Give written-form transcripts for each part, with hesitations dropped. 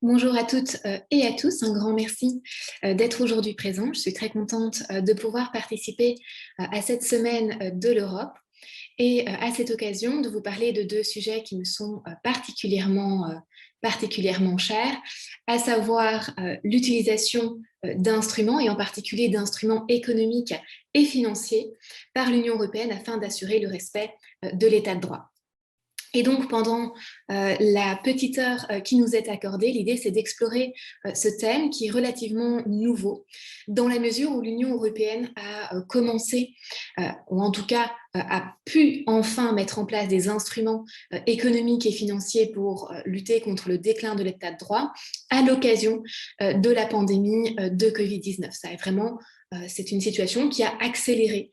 Bonjour à toutes et à tous, un grand merci d'être aujourd'hui présent. Je suis très contente de pouvoir participer à cette semaine de l'Europe et à cette occasion de vous parler de deux sujets qui me sont particulièrement chers, à savoir l'utilisation d'instruments et en particulier d'instruments économiques et financiers par l'Union européenne afin d'assurer le respect de l'état de droit. Et donc, pendant la petite heure qui nous est accordée, l'idée, c'est d'explorer ce thème qui est relativement nouveau, dans la mesure où l'Union européenne a commencé, ou en tout cas a pu enfin mettre en place des instruments économiques et financiers pour lutter contre le déclin de l'état de droit à l'occasion de la pandémie de Covid-19. Ça est vraiment c'est une situation qui a accéléré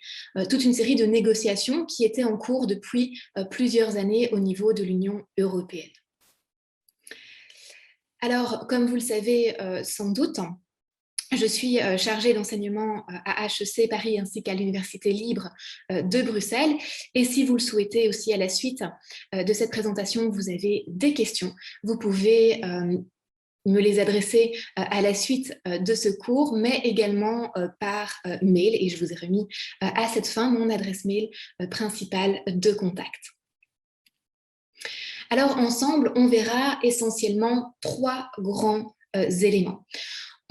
toute une série de négociations qui étaient en cours depuis plusieurs années au niveau de l'Union européenne. Alors, comme vous le savez sans doute, je suis chargée d'enseignement à HEC Paris ainsi qu'à l'Université libre de Bruxelles. Et si vous le souhaitez aussi à la suite de cette présentation, vous avez des questions, vous pouvez me les adresser à la suite de ce cours, mais également par mail. Et je vous ai remis à cette fin mon adresse mail principale de contact. Alors, ensemble, on verra essentiellement trois grands éléments.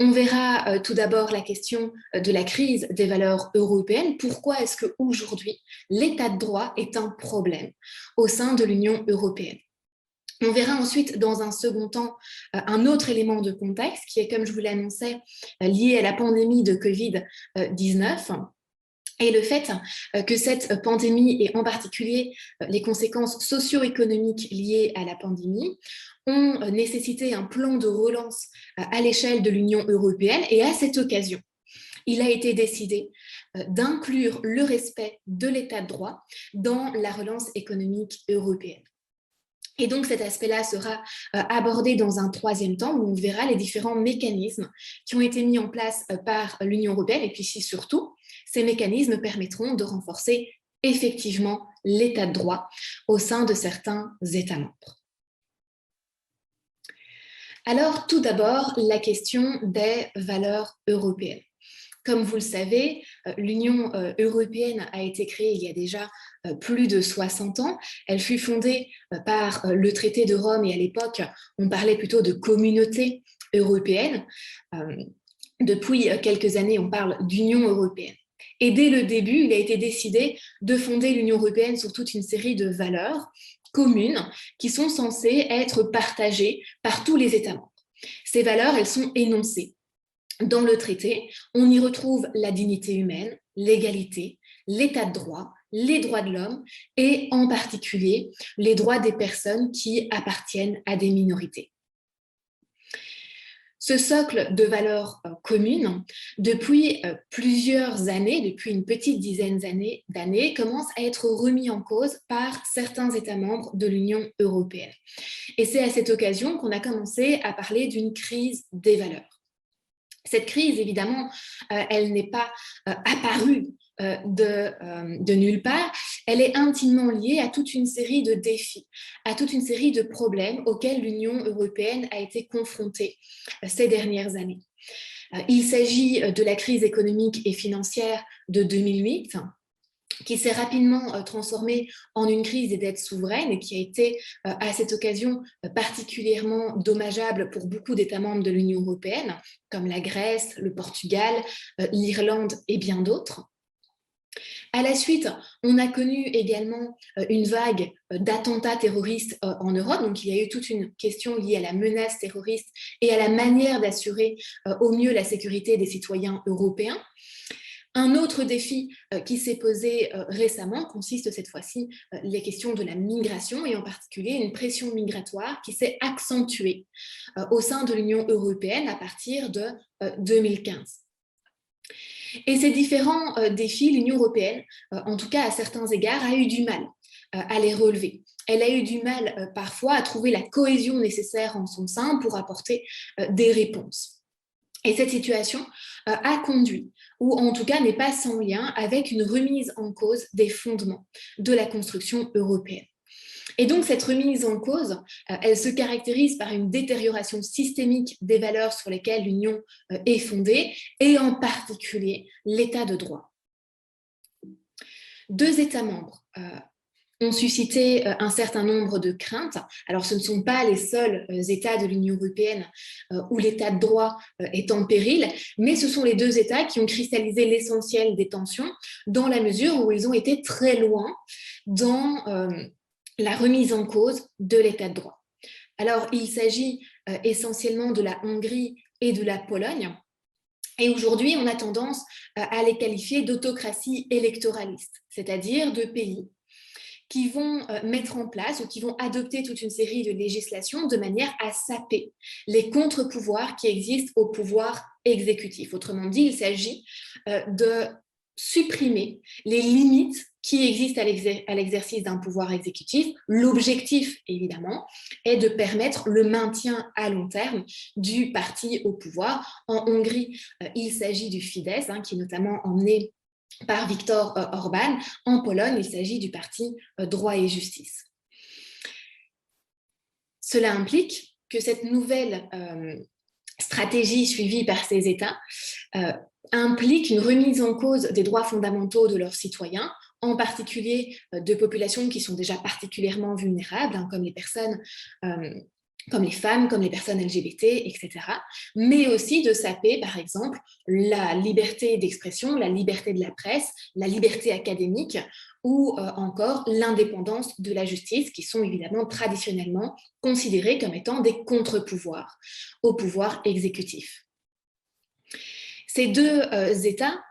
On verra tout d'abord la question de la crise des valeurs européennes. Pourquoi est-ce qu'aujourd'hui, l'état de droit est un problème au sein de l'Union européenne ? On verra ensuite, dans un second temps, un autre élément de contexte qui est, comme je vous l'annonçais, lié à la pandémie de Covid-19 et le fait que cette pandémie et en particulier les conséquences socio-économiques liées à la pandémie ont nécessité un plan de relance à l'échelle de l'Union européenne. Et à cette occasion, il a été décidé d'inclure le respect de l'état de droit dans la relance économique européenne. Et donc, cet aspect-là sera abordé dans un troisième temps où on verra les différents mécanismes qui ont été mis en place par l'Union européenne. Et puis, surtout, ces mécanismes permettront de renforcer effectivement l'état de droit au sein de certains États membres. Alors, tout d'abord, la question des valeurs européennes. Comme vous le savez, l'Union européenne a été créée il y a déjà plus de 60 ans. Elle fut fondée par le traité de Rome et à l'époque, on parlait plutôt de communauté européenne. Depuis quelques années, on parle d'Union européenne. Et dès le début, il a été décidé de fonder l'Union européenne sur toute une série de valeurs communes qui sont censées être partagées par tous les États membres. Ces valeurs, elles sont énoncées dans le traité. On y retrouve la dignité humaine, l'égalité, l'état de droit, les droits de l'homme et en particulier les droits des personnes qui appartiennent à des minorités. Ce socle de valeurs communes, depuis plusieurs années, depuis une petite dizaine d'années, commence à être remis en cause par certains États membres de l'Union européenne. Et c'est à cette occasion qu'on a commencé à parler d'une crise des valeurs. Cette crise, évidemment, elle n'est pas apparue de nulle part. Elle est intimement liée à toute une série de défis, à toute une série de problèmes auxquels l'Union européenne a été confrontée ces dernières années. Il s'agit de la crise économique et financière de 2008, qui s'est rapidement transformée en une crise des dettes souveraines et qui a été à cette occasion particulièrement dommageable pour beaucoup d'États membres de l'Union européenne, comme la Grèce, le Portugal, l'Irlande et bien d'autres. À la suite, on a connu également une vague d'attentats terroristes en Europe. Donc, il y a eu toute une question liée à la menace terroriste et à la manière d'assurer au mieux la sécurité des citoyens européens. Un autre défi qui s'est posé récemment consiste cette fois-ci les questions de la migration et en particulier une pression migratoire qui s'est accentuée au sein de l'Union européenne à partir de 2015. Et ces différents défis, l'Union européenne, en tout cas à certains égards, a eu du mal à les relever. Elle a eu du mal parfois à trouver la cohésion nécessaire en son sein pour apporter des réponses. Et cette situation a conduit, ou en tout cas n'est pas sans lien, avec une remise en cause des fondements de la construction européenne. Et donc, cette remise en cause, elle se caractérise par une détérioration systémique des valeurs sur lesquelles l'Union est fondée, et en particulier l'état de droit. Deux États membres ont suscité un certain nombre de craintes. Alors, ce ne sont pas les seuls États de l'Union européenne où l'état de droit est en péril, mais ce sont les deux États qui ont cristallisé l'essentiel des tensions, dans la mesure où ils ont été très loin dans la remise en cause de l'état de droit. Alors, il s'agit essentiellement de la Hongrie et de la Pologne. Et aujourd'hui, on a tendance à les qualifier d'autocraties électoralistes, c'est-à-dire de pays qui vont mettre en place ou qui vont adopter toute une série de législations de manière à saper les contre-pouvoirs qui existent au pouvoir exécutif. Autrement dit, il s'agit de supprimer les limites qui existent à l'exercice d'un pouvoir exécutif. L'objectif, évidemment, est de permettre le maintien à long terme du parti au pouvoir. En Hongrie, il s'agit du Fidesz, qui est notamment emmené par Viktor Orban. En Pologne, il s'agit du parti Droit et Justice. Cela implique que cette nouvelle stratégie suivie par ces États implique une remise en cause des droits fondamentaux de leurs citoyens, en particulier de populations qui sont déjà particulièrement vulnérables, comme les personnes comme les femmes, comme les personnes LGBT, etc. Mais aussi de saper, par exemple, la liberté d'expression, la liberté de la presse, la liberté académique ou encore l'indépendance de la justice, qui sont évidemment traditionnellement considérés comme étant des contre-pouvoirs au pouvoir exécutif. Ces deux États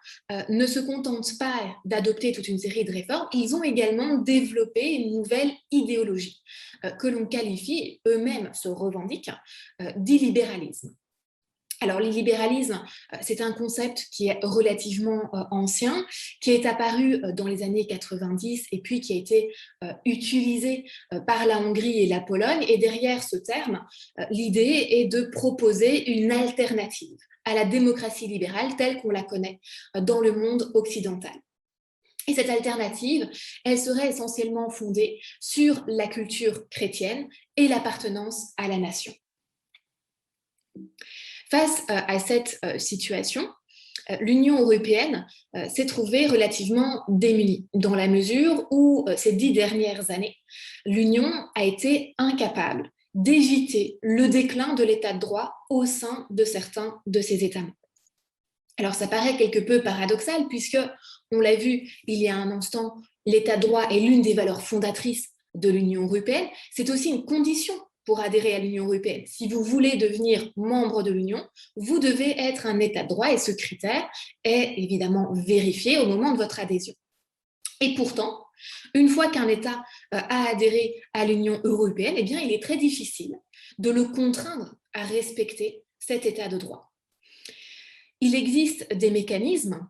ne se contentent pas d'adopter toute une série de réformes, ils ont également développé une nouvelle idéologie que l'on qualifie, eux-mêmes se revendiquent, d'illibéralisme. Alors, l'illibéralisme, c'est un concept qui est relativement ancien, qui est apparu dans les années 90 et puis qui a été utilisé par la Hongrie et la Pologne. Et derrière ce terme, l'idée est de proposer une alternative à la démocratie libérale telle qu'on la connaît dans le monde occidental. Et cette alternative, elle serait essentiellement fondée sur la culture chrétienne et l'appartenance à la nation. Face à cette situation, l'Union européenne s'est trouvée relativement démunie, dans la mesure où ces 10 dernières années, l'Union a été incapable d'éviter le déclin de l'état de droit au sein de certains de ses États membres. Alors ça paraît quelque peu paradoxal puisque, on l'a vu il y a un instant, l'état de droit est l'une des valeurs fondatrices de l'Union européenne. C'est aussi une condition pour adhérer à l'Union européenne. Si vous voulez devenir membre de l'Union, vous devez être un état de droit et ce critère est évidemment vérifié au moment de votre adhésion. Et pourtant, une fois qu'un État a adhéré à l'Union européenne, eh bien, il est très difficile de le contraindre à respecter cet état de droit. Il existe des mécanismes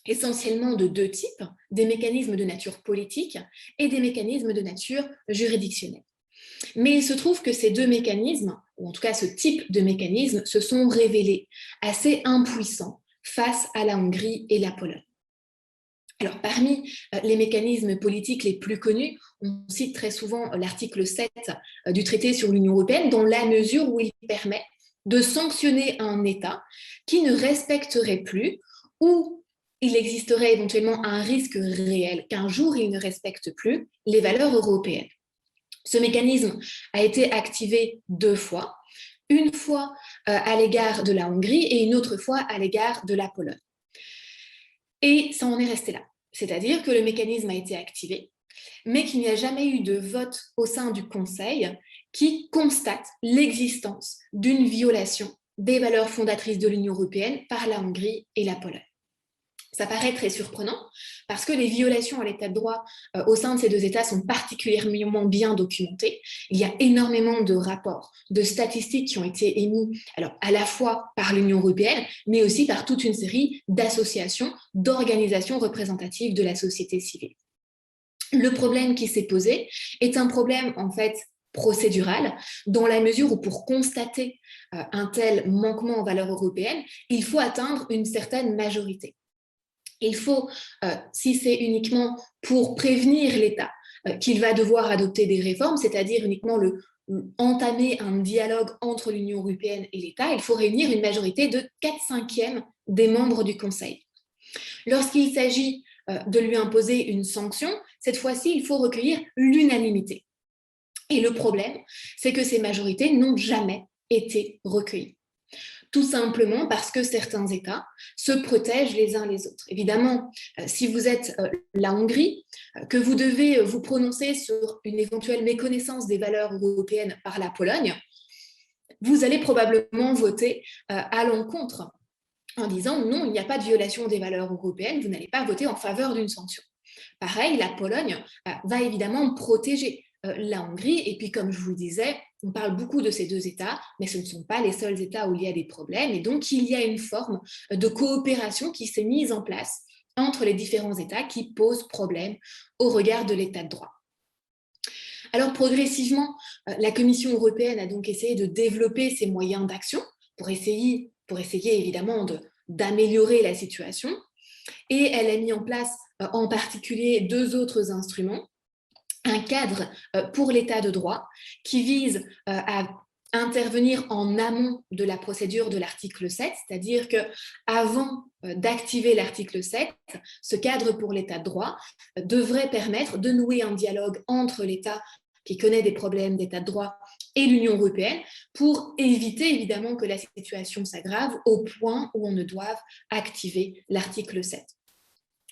essentiellement de deux types, des mécanismes de nature politique et des mécanismes de nature juridictionnelle. Mais il se trouve que ces deux mécanismes, ou en tout cas ce type de mécanisme, se sont révélés assez impuissants face à la Hongrie et la Pologne. Alors, parmi les mécanismes politiques les plus connus, on cite très souvent l'article 7 du traité sur l'Union européenne, dans la mesure où il permet de sanctionner un État qui ne respecterait plus ou il existerait éventuellement un risque réel qu'un jour il ne respecte plus les valeurs européennes. Ce mécanisme a été activé 2 fois, une fois à l'égard de la Hongrie et une autre fois à l'égard de la Pologne. Et ça en est resté là. C'est-à-dire que le mécanisme a été activé, mais qu'il n'y a jamais eu de vote au sein du Conseil qui constate l'existence d'une violation des valeurs fondatrices de l'Union européenne par la Hongrie et la Pologne. Ça paraît très surprenant parce que les violations à l'état de droit au sein de ces deux États sont particulièrement bien documentées. Il y a énormément de rapports, de statistiques qui ont été émis alors, à la fois par l'Union européenne, mais aussi par toute une série d'associations, d'organisations représentatives de la société civile. Le problème qui s'est posé est un problème en fait procédural, dans la mesure où pour constater un tel manquement aux valeurs européennes, il faut atteindre une certaine majorité. Il faut, si c'est uniquement pour prévenir l'État qu'il va devoir adopter des réformes, c'est-à-dire uniquement entamer un dialogue entre l'Union européenne et l'État, il faut réunir une majorité de 4/5 des membres du Conseil. Lorsqu'il s'agit de lui imposer une sanction, cette fois-ci, il faut recueillir l'unanimité. Et le problème, c'est que ces majorités n'ont jamais été recueillies. Tout simplement parce que certains États se protègent les uns les autres. Évidemment, si vous êtes la Hongrie, que vous devez vous prononcer sur une éventuelle méconnaissance des valeurs européennes par la Pologne, vous allez probablement voter à l'encontre en disant non, il n'y a pas de violation des valeurs européennes, vous n'allez pas voter en faveur d'une sanction. Pareil, la Pologne va évidemment protéger la Hongrie. Et puis, comme je vous le disais, on parle beaucoup de ces deux États, mais ce ne sont pas les seuls États où il y a des problèmes. Et donc, il y a une forme de coopération qui s'est mise en place entre les différents États qui pose problème au regard de l'État de droit. Alors, progressivement, la Commission européenne a donc essayé de développer ses moyens d'action pour essayer évidemment d'améliorer la situation. Et elle a mis en place en particulier 2 autres instruments. Un cadre pour l'état de droit qui vise à intervenir en amont de la procédure de l'article 7, c'est-à-dire qu'avant d'activer l'article 7, ce cadre pour l'état de droit devrait permettre de nouer un dialogue entre l'État qui connaît des problèmes d'état de droit et l'Union européenne pour éviter évidemment que la situation s'aggrave au point où on ne doive activer l'article 7.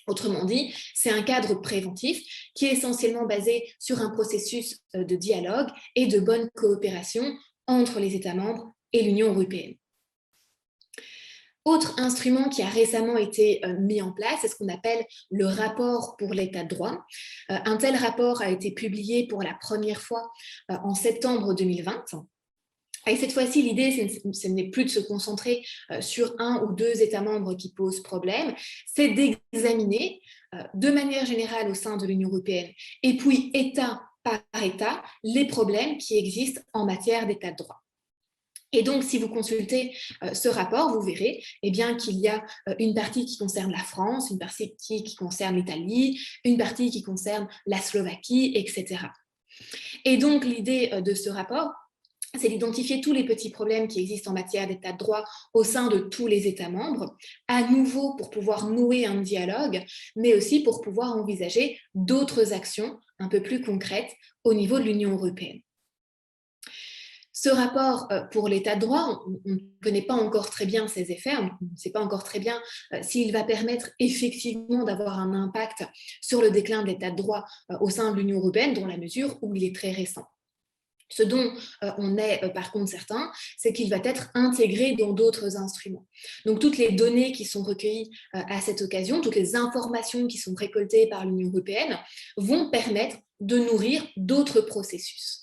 Autrement dit, c'est un cadre préventif qui est essentiellement basé sur un processus de dialogue et de bonne coopération entre les États membres et l'Union européenne. Autre instrument qui a récemment été mis en place, c'est ce qu'on appelle le rapport pour l'état de droit. Un tel rapport a été publié pour la première fois en septembre 2020. Et cette fois-ci, l'idée, ce n'est plus de se concentrer sur 1 ou 2 États membres qui posent problème, c'est d'examiner de manière générale au sein de l'Union européenne et puis État par État les problèmes qui existent en matière d'état de droit. Et donc, si vous consultez ce rapport, vous verrez qu'il y a une partie qui concerne la France, une partie qui concerne l'Italie, une partie qui concerne la Slovaquie, etc. Et donc, l'idée de ce rapport, c'est d'identifier tous les petits problèmes qui existent en matière d'état de droit au sein de tous les États membres, à nouveau pour pouvoir nouer un dialogue, mais aussi pour pouvoir envisager d'autres actions un peu plus concrètes au niveau de l'Union européenne. Ce rapport pour l'état de droit, on ne connaît pas encore très bien ses effets, on ne sait pas encore très bien s'il va permettre effectivement d'avoir un impact sur le déclin de l'état de droit au sein de l'Union européenne, dans la mesure où il est très récent. Ce dont on est par contre certain, c'est qu'il va être intégré dans d'autres instruments. Donc toutes les données qui sont recueillies à cette occasion, toutes les informations qui sont récoltées par l'Union européenne vont permettre de nourrir d'autres processus.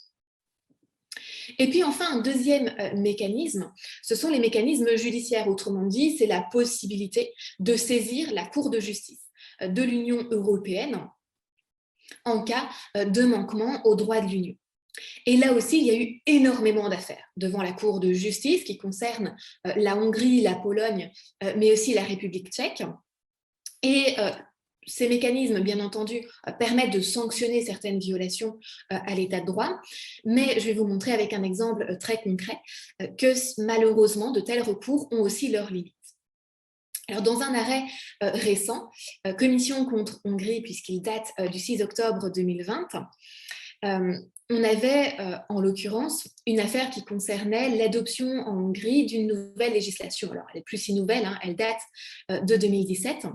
Et puis enfin, un deuxième mécanisme, ce sont les mécanismes judiciaires. Autrement dit, c'est la possibilité de saisir la Cour de justice de l'Union européenne en cas de manquement aux droits de l'Union. Et là aussi, il y a eu énormément d'affaires devant la Cour de justice qui concernent la Hongrie, la Pologne, mais aussi la République tchèque. Et ces mécanismes, bien entendu, permettent de sanctionner certaines violations à l'état de droit, mais je vais vous montrer avec un exemple très concret que malheureusement, de tels recours ont aussi leurs limites. Alors, dans un arrêt récent, Commission contre Hongrie, puisqu'il date du 6 octobre 2020, on avait, en l'occurrence, une affaire qui concernait l'adoption en Hongrie d'une nouvelle législation. Alors, elle n'est plus si nouvelle, elle date de 2017,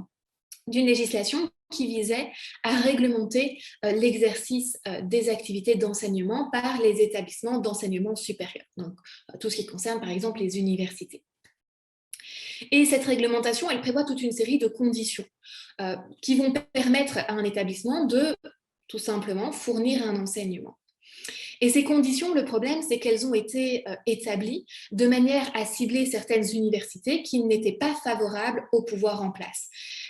d'une législation qui visait à réglementer l'exercice des activités d'enseignement par les établissements d'enseignement supérieur. Donc, tout ce qui concerne, par exemple, les universités. Et cette réglementation, elle prévoit toute une série de conditions qui vont permettre à un établissement de, tout simplement, fournir un enseignement. Et ces conditions, le problème, c'est qu'elles ont été établies de manière à cibler certaines universités qui n'étaient pas favorables au pouvoir en place,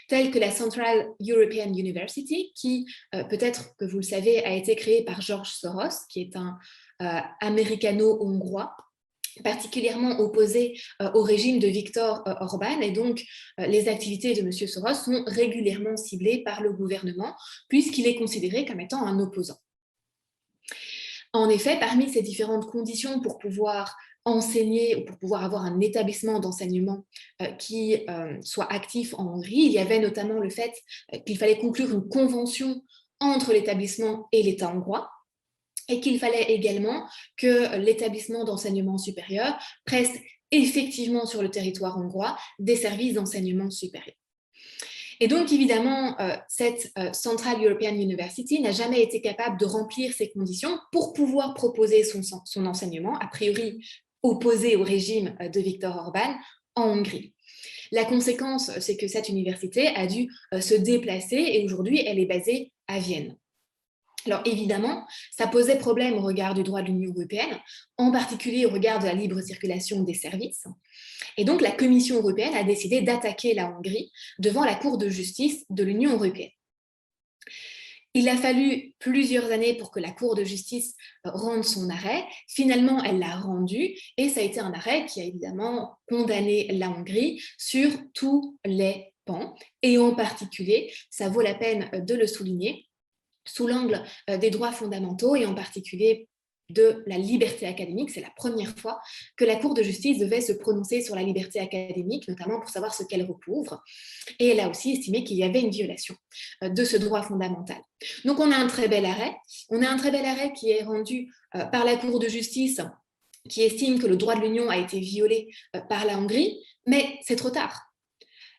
telles que la Central European University, qui, peut-être que vous le savez, a été créée par George Soros, qui est un américano-hongrois, particulièrement opposé au régime de Viktor Orban, et donc les activités de M. Soros sont régulièrement ciblées par le gouvernement, puisqu'il est considéré comme étant un opposant. En effet, parmi ces différentes conditions pour pouvoir enseigner ou pour pouvoir avoir un établissement d'enseignement qui soit actif en Hongrie, il y avait notamment le fait qu'il fallait conclure une convention entre l'établissement et l'État hongrois, et qu'il fallait également que l'établissement d'enseignement supérieur preste effectivement sur le territoire hongrois des services d'enseignement supérieur. Et donc, évidemment, cette Central European University n'a jamais été capable de remplir ces conditions pour pouvoir proposer son enseignement, a priori opposé au régime de Viktor Orban, en Hongrie. La conséquence, c'est que cette université a dû se déplacer et aujourd'hui, elle est basée à Vienne. Alors évidemment, ça posait problème au regard du droit de l'Union européenne, en particulier au regard de la libre circulation des services. Et donc la Commission européenne a décidé d'attaquer la Hongrie devant la Cour de justice de l'Union européenne. Il a fallu plusieurs années pour que la Cour de justice rende son arrêt. Finalement, elle l'a rendu et ça a été un arrêt qui a évidemment condamné la Hongrie sur tous les pans. Et en particulier, ça vaut la peine de le souligner, sous l'angle des droits fondamentaux et en particulier de la liberté académique. C'est la première fois que la Cour de justice devait se prononcer sur la liberté académique, notamment pour savoir ce qu'elle recouvre. Et elle a aussi estimé qu'il y avait une violation de ce droit fondamental. Donc on a un très bel arrêt. On a un très bel arrêt qui est rendu par la Cour de justice qui estime que le droit de l'Union a été violé par la Hongrie, mais c'est trop tard.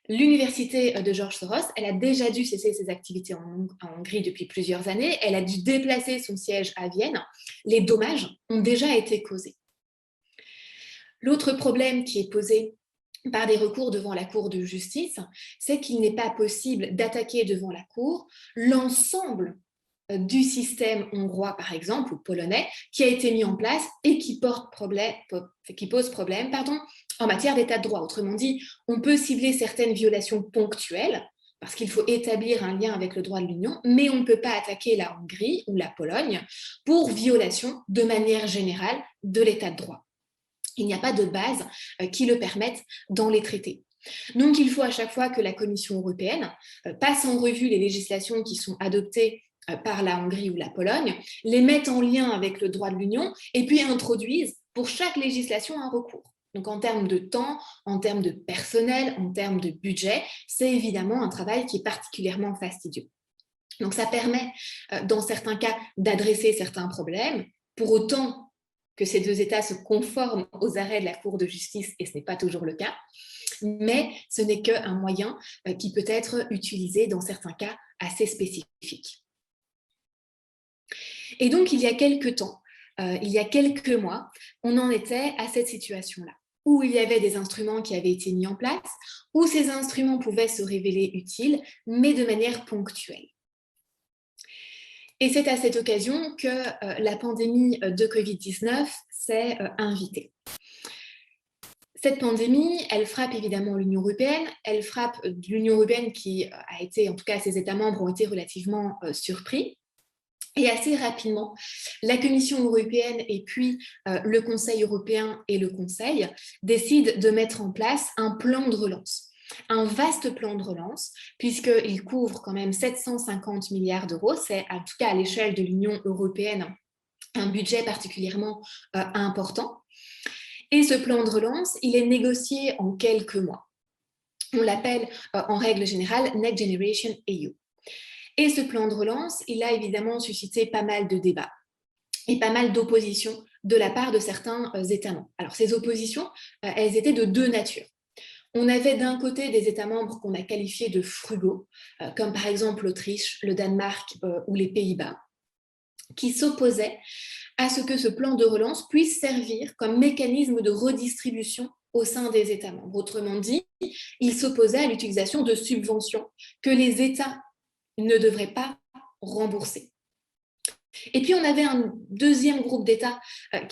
L'université de George Soros, elle a déjà dû cesser ses activités en Hongrie depuis plusieurs années. Elle a dû déplacer son siège à Vienne. Les dommages ont déjà été causés. L'autre problème qui est posé par des recours devant la Cour de justice, c'est qu'il n'est pas possible d'attaquer devant la Cour l'ensemble du système hongrois, par exemple, ou polonais, qui a été mis en place et qui pose problème en matière d'état de droit. Autrement dit, on peut cibler certaines violations ponctuelles, parce qu'il faut établir un lien avec le droit de l'Union, mais on ne peut pas attaquer la Hongrie ou la Pologne pour violation de manière générale de l'état de droit. Il n'y a pas de base qui le permette dans les traités. Donc, il faut à chaque fois que la Commission européenne passe en revue les législations qui sont adoptées par la Hongrie ou la Pologne, les mette en lien avec le droit de l'Union et puis introduise pour chaque législation un recours. Donc en termes de temps, en termes de personnel, en termes de budget, c'est évidemment un travail qui est particulièrement fastidieux. Donc ça permet dans certains cas d'adresser certains problèmes, pour autant que ces deux États se conforment aux arrêts de la Cour de justice, et ce n'est pas toujours le cas, mais ce n'est qu'un moyen qui peut être utilisé dans certains cas assez spécifiques. Et donc, il y a quelques temps, il y a quelques mois, on en était à cette situation-là, où il y avait des instruments qui avaient été mis en place, où ces instruments pouvaient se révéler utiles, mais de manière ponctuelle. Et c'est à cette occasion que la pandémie de Covid-19 s'est invitée. Cette pandémie, elle frappe évidemment l'Union européenne, elle frappe l'Union européenne qui a été, en tout cas ses États membres ont été relativement surpris. Et assez rapidement, la Commission européenne et puis le Conseil européen et le Conseil décident de mettre en place un plan de relance. Un vaste plan de relance, puisqu'il couvre quand même 750 milliards d'euros. C'est en tout cas à l'échelle de l'Union européenne un budget particulièrement important. Et ce plan de relance, il est négocié en quelques mois. On l'appelle en règle générale Next Generation EU. Et ce plan de relance, il a évidemment suscité pas mal de débats et pas mal d'oppositions de la part de certains États membres. Alors ces oppositions, elles étaient de deux natures. On avait d'un côté des États membres qu'on a qualifiés de frugaux, comme par exemple l'Autriche, le Danemark ou les Pays-Bas, qui s'opposaient à ce que ce plan de relance puisse servir comme mécanisme de redistribution au sein des États membres. Autrement dit, ils s'opposaient à l'utilisation de subventions que les États ne devraient pas rembourser. Et puis, on avait un deuxième groupe d'États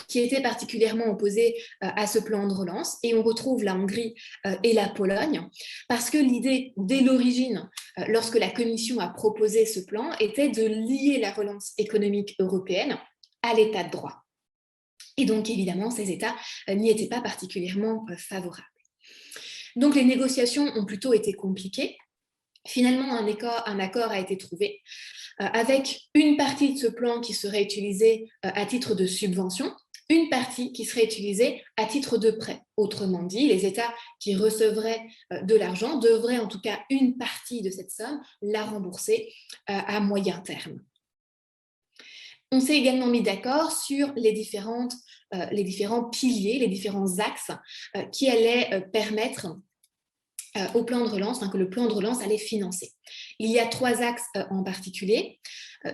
qui était particulièrement opposé à ce plan de relance, et on retrouve la Hongrie et la Pologne, parce que l'idée, dès l'origine, lorsque la Commission a proposé ce plan, était de lier la relance économique européenne à l'état de droit. Et donc, évidemment, ces États n'y étaient pas particulièrement favorables. Donc, les négociations ont plutôt été compliquées. Finalement, un accord a été trouvé avec une partie de ce plan qui serait utilisée à titre de subvention, une partie qui serait utilisée à titre de prêt. Autrement dit, les États qui recevraient de l'argent devraient en tout cas une partie de cette somme la rembourser à moyen terme. On s'est également mis d'accord sur les différents piliers, les différents axes qui allaient permettre au plan de relance, que le plan de relance allait financer. Il y a 3 axes en particulier.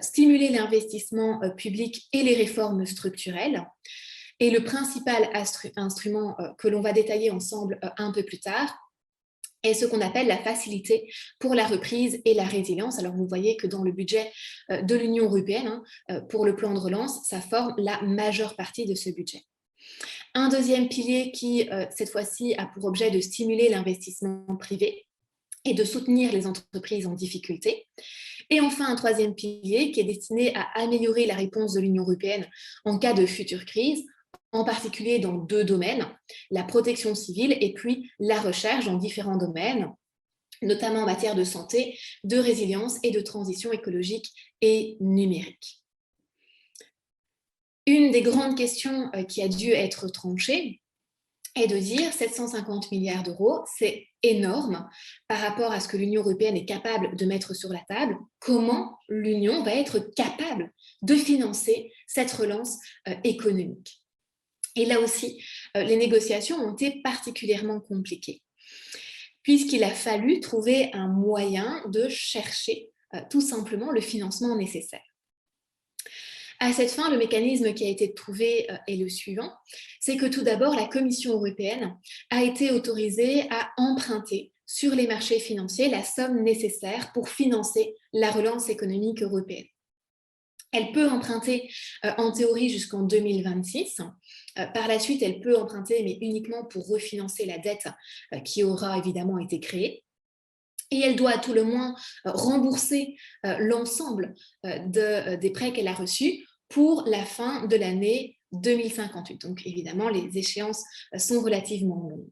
Stimuler l'investissement public et les réformes structurelles. Et le principal instrument que l'on va détailler ensemble un peu plus tard est ce qu'on appelle la facilité pour la reprise et la résilience. Alors vous voyez que dans le budget de l'Union européenne, pour le plan de relance, ça forme la majeure partie de ce budget. Un deuxième pilier qui, cette fois-ci, a pour objet de stimuler l'investissement privé et de soutenir les entreprises en difficulté. Et enfin, un troisième pilier qui est destiné à améliorer la réponse de l'Union européenne en cas de future crise, en particulier dans 2 domaines, la protection civile et puis la recherche dans différents domaines, notamment en matière de santé, de résilience et de transition écologique et numérique. Une des grandes questions qui a dû être tranchée est de dire 750 milliards d'euros, c'est énorme par rapport à ce que l'Union européenne est capable de mettre sur la table. Comment l'Union va être capable de financer cette relance économique? Et là aussi, les négociations ont été particulièrement compliquées, puisqu'il a fallu trouver un moyen de chercher tout simplement le financement nécessaire. À cette fin, le mécanisme qui a été trouvé est le suivant, c'est que tout d'abord, la Commission européenne a été autorisée à emprunter sur les marchés financiers la somme nécessaire pour financer la relance économique européenne. Elle peut emprunter en théorie jusqu'en 2026. Par la suite, elle peut emprunter, mais uniquement pour refinancer la dette qui aura évidemment été créée. Et elle doit à tout le moins rembourser l'ensemble des prêts qu'elle a reçus pour la fin de l'année 2058. Donc évidemment, les échéances sont relativement longues.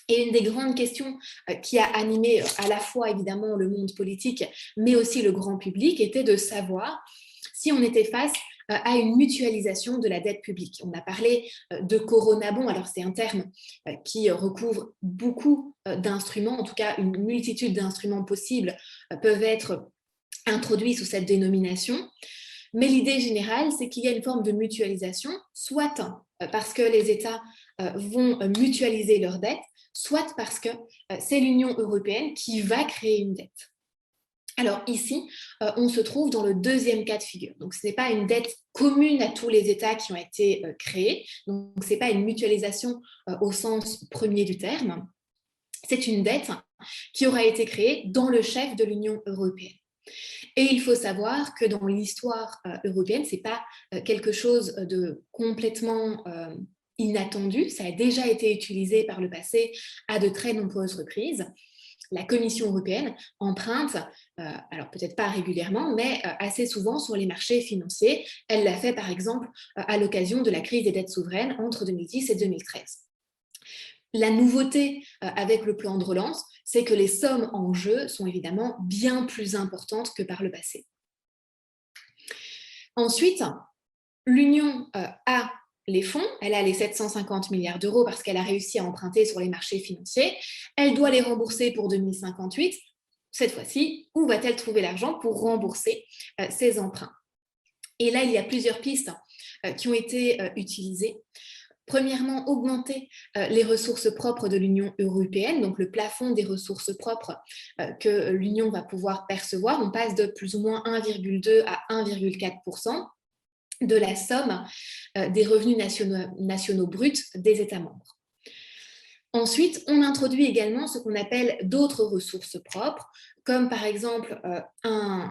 Et une des grandes questions qui a animé à la fois évidemment le monde politique, mais aussi le grand public, était de savoir si on était face à une mutualisation de la dette publique. On a parlé de coronabond, alors c'est un terme qui recouvre beaucoup d'instruments, en tout cas une multitude d'instruments possibles peuvent être introduits sous cette dénomination. Mais l'idée générale, c'est qu'il y a une forme de mutualisation, soit parce que les États vont mutualiser leurs dettes, soit parce que c'est l'Union européenne qui va créer une dette. Alors ici, on se trouve dans le deuxième cas de figure. Donc ce n'est pas une dette commune à tous les États qui ont été créés, donc ce n'est pas une mutualisation au sens premier du terme, c'est une dette qui aura été créée dans le chef de l'Union européenne. Et il faut savoir que dans l'histoire européenne, ce n'est pas quelque chose de complètement inattendu, ça a déjà été utilisé par le passé à de très nombreuses reprises. La Commission européenne emprunte, alors peut-être pas régulièrement, mais assez souvent sur les marchés financiers. Elle l'a fait par exemple à l'occasion de la crise des dettes souveraines entre 2010 et 2013. La nouveauté avec le plan de relance, c'est que les sommes en jeu sont évidemment bien plus importantes que par le passé. Ensuite, l'Union a les fonds, elle a les 750 milliards d'euros parce qu'elle a réussi à emprunter sur les marchés financiers, elle doit les rembourser pour 2058. Cette fois-ci, où va-t-elle trouver l'argent pour rembourser ces emprunts? Et là, il y a plusieurs pistes qui ont été utilisées. Premièrement, augmenter les ressources propres de l'Union européenne, donc le plafond des ressources propres que l'Union va pouvoir percevoir. On passe de plus ou moins 1,2 à 1,4% de la somme des revenus nationaux bruts des États membres. Ensuite, on introduit également ce qu'on appelle d'autres ressources propres, comme par exemple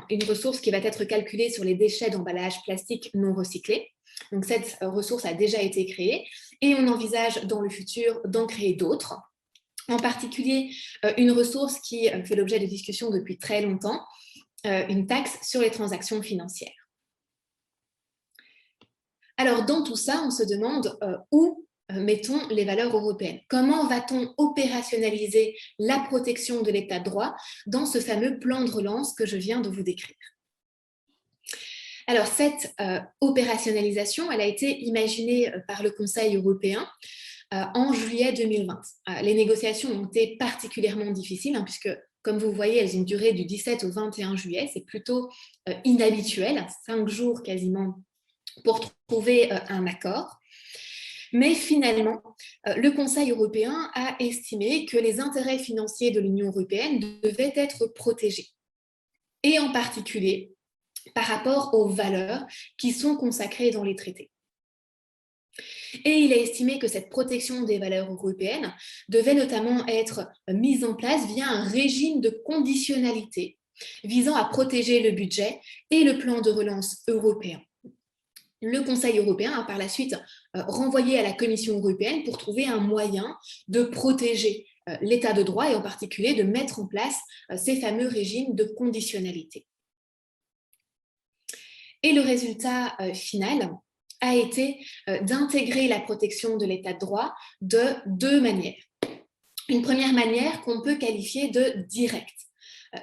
une ressource qui va être calculée sur les déchets d'emballage plastique non recyclés. Donc cette ressource a déjà été créée et on envisage dans le futur d'en créer d'autres. En particulier, une ressource qui fait l'objet de discussions depuis très longtemps, une taxe sur les transactions financières. Alors, dans tout ça, on se demande où mettons les valeurs européennes. Comment va-t-on opérationnaliser la protection de l'état de droit dans ce fameux plan de relance que je viens de vous décrire? Alors, cette opérationnalisation, elle a été imaginée par le Conseil européen en juillet 2020. Les négociations ont été particulièrement difficiles, puisque, comme vous voyez, elles ont duré du 17 au 21 juillet. C'est plutôt inhabituel, 5 jours quasiment, pour trouver un accord. Mais finalement, le Conseil européen a estimé que les intérêts financiers de l'Union européenne devaient être protégés, et en particulier par rapport aux valeurs qui sont consacrées dans les traités. Et il a estimé que cette protection des valeurs européennes devait notamment être mise en place via un régime de conditionnalité visant à protéger le budget et le plan de relance européen. Le Conseil européen a par la suite renvoyé à la Commission européenne pour trouver un moyen de protéger l'état de droit et en particulier de mettre en place ces fameux régimes de conditionnalité. Et le résultat final a été d'intégrer la protection de l'état de droit de 2 manières. Une première manière qu'on peut qualifier de directe,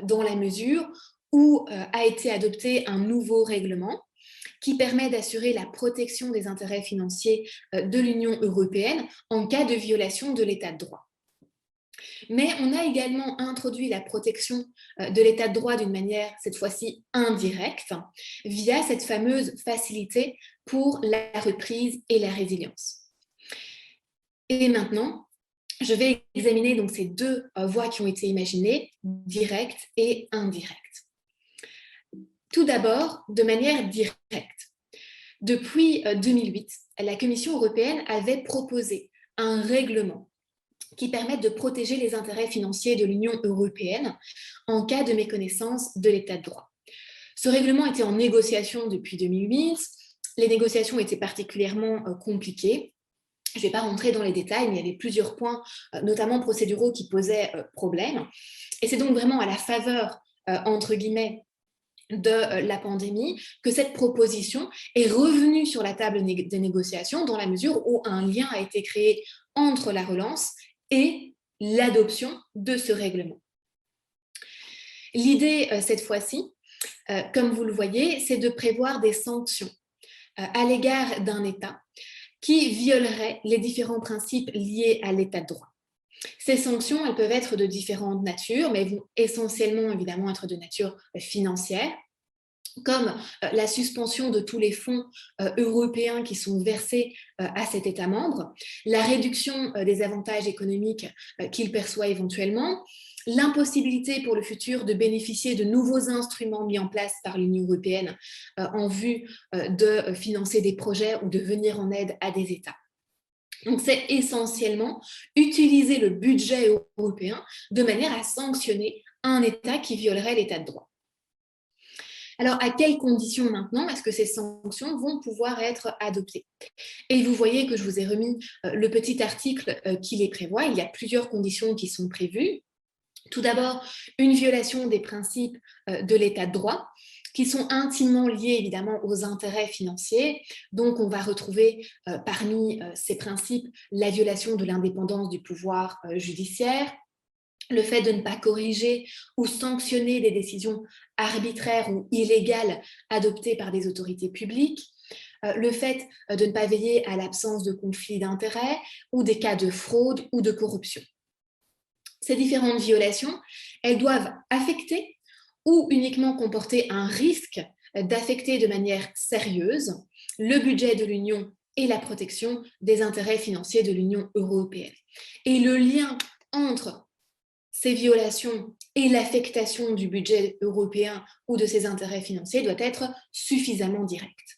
dans la mesure où a été adopté un nouveau règlement qui permet d'assurer la protection des intérêts financiers de l'Union européenne en cas de violation de l'état de droit. Mais on a également introduit la protection de l'état de droit d'une manière, cette fois-ci, indirecte, via cette fameuse facilité pour la reprise et la résilience. Et maintenant, je vais examiner donc ces 2 voies qui ont été imaginées, directes et indirectes. Tout d'abord, de manière directe. Depuis 2008, la Commission européenne avait proposé un règlement qui permettent de protéger les intérêts financiers de l'Union européenne en cas de méconnaissance de l'état de droit. Ce règlement était en négociation depuis 2008. Les négociations étaient particulièrement compliquées. Je ne vais pas rentrer dans les détails, mais il y avait plusieurs points, notamment procéduraux, qui posaient problème. Et c'est donc vraiment à la faveur, entre guillemets, de la pandémie, que cette proposition est revenue sur la table des négociations dans la mesure où un lien a été créé entre la relance et l'adoption de ce règlement. L'idée, cette fois-ci, comme vous le voyez, c'est de prévoir des sanctions à l'égard d'un État qui violerait les différents principes liés à l'état de droit. Ces sanctions, elles peuvent être de différentes natures, mais vont essentiellement, évidemment, être de nature financière, comme la suspension de tous les fonds européens qui sont versés à cet État membre, la réduction des avantages économiques qu'il perçoit éventuellement, l'impossibilité pour le futur de bénéficier de nouveaux instruments mis en place par l'Union européenne en vue de financer des projets ou de venir en aide à des États. Donc, c'est essentiellement utiliser le budget européen de manière à sanctionner un État qui violerait l'état de droit. Alors, à quelles conditions maintenant est-ce que ces sanctions vont pouvoir être adoptées? Et vous voyez que je vous ai remis le petit article qui les prévoit. Il y a plusieurs conditions qui sont prévues. Tout d'abord, une violation des principes de l'état de droit, qui sont intimement liés évidemment aux intérêts financiers. Donc, on va retrouver parmi ces principes la violation de l'indépendance du pouvoir judiciaire, le fait de ne pas corriger ou sanctionner des décisions arbitraires ou illégales adoptées par des autorités publiques, le fait de ne pas veiller à l'absence de conflits d'intérêts ou des cas de fraude ou de corruption. Ces différentes violations, elles doivent affecter ou uniquement comporter un risque d'affecter de manière sérieuse le budget de l'Union et la protection des intérêts financiers de l'Union européenne. Et le lien entre ces violations et l'affectation du budget européen ou de ses intérêts financiers doit être suffisamment directe.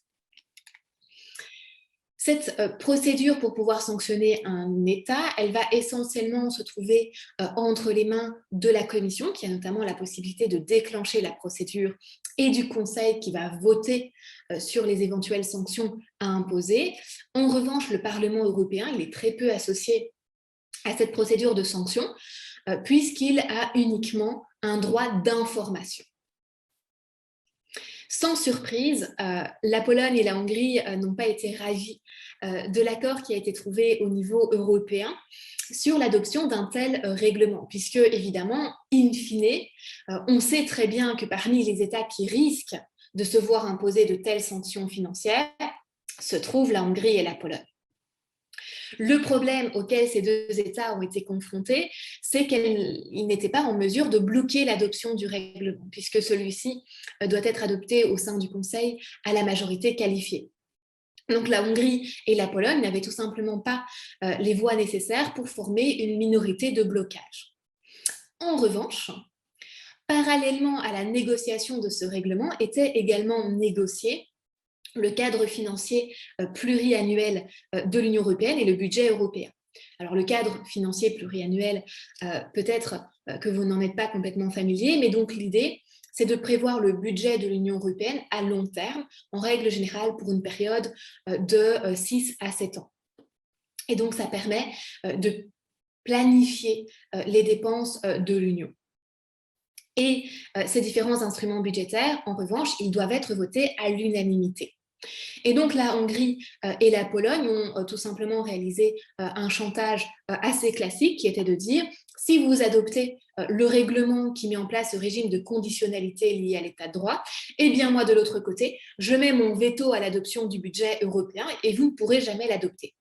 Cette procédure pour pouvoir sanctionner un État, elle va essentiellement se trouver entre les mains de la Commission, qui a notamment la possibilité de déclencher la procédure, et du Conseil qui va voter sur les éventuelles sanctions à imposer. En revanche, le Parlement européen, il est très peu associé à cette procédure de sanction, puisqu'il a uniquement un droit d'information. Sans surprise, la Pologne et la Hongrie n'ont pas été ravis de l'accord qui a été trouvé au niveau européen sur l'adoption d'un tel règlement, puisque évidemment, in fine, on sait très bien que parmi les États qui risquent de se voir imposer de telles sanctions financières se trouvent la Hongrie et la Pologne. Le problème auquel ces deux États ont été confrontés, c'est qu'ils n'étaient pas en mesure de bloquer l'adoption du règlement, puisque celui-ci doit être adopté au sein du Conseil à la majorité qualifiée. Donc la Hongrie et la Pologne n'avaient tout simplement pas les voix nécessaires pour former une minorité de blocage. En revanche, parallèlement à la négociation de ce règlement, était également négocié le cadre financier pluriannuel de l'Union européenne et le budget européen. Alors le cadre financier pluriannuel, peut-être que vous n'en êtes pas complètement familier, mais donc l'idée, c'est de prévoir le budget de l'Union européenne à long terme, en règle générale pour une période de 6 à 7 ans. Et donc ça permet de planifier les dépenses de l'Union. Et ces différents instruments budgétaires, en revanche, ils doivent être votés à l'unanimité. Et donc la Hongrie et la Pologne ont tout simplement réalisé un chantage assez classique qui était de dire si vous adoptez le règlement qui met en place ce régime de conditionnalité lié à l'état de droit, eh bien moi de l'autre côté, je mets mon veto à l'adoption du budget européen et vous ne pourrez jamais l'adopter.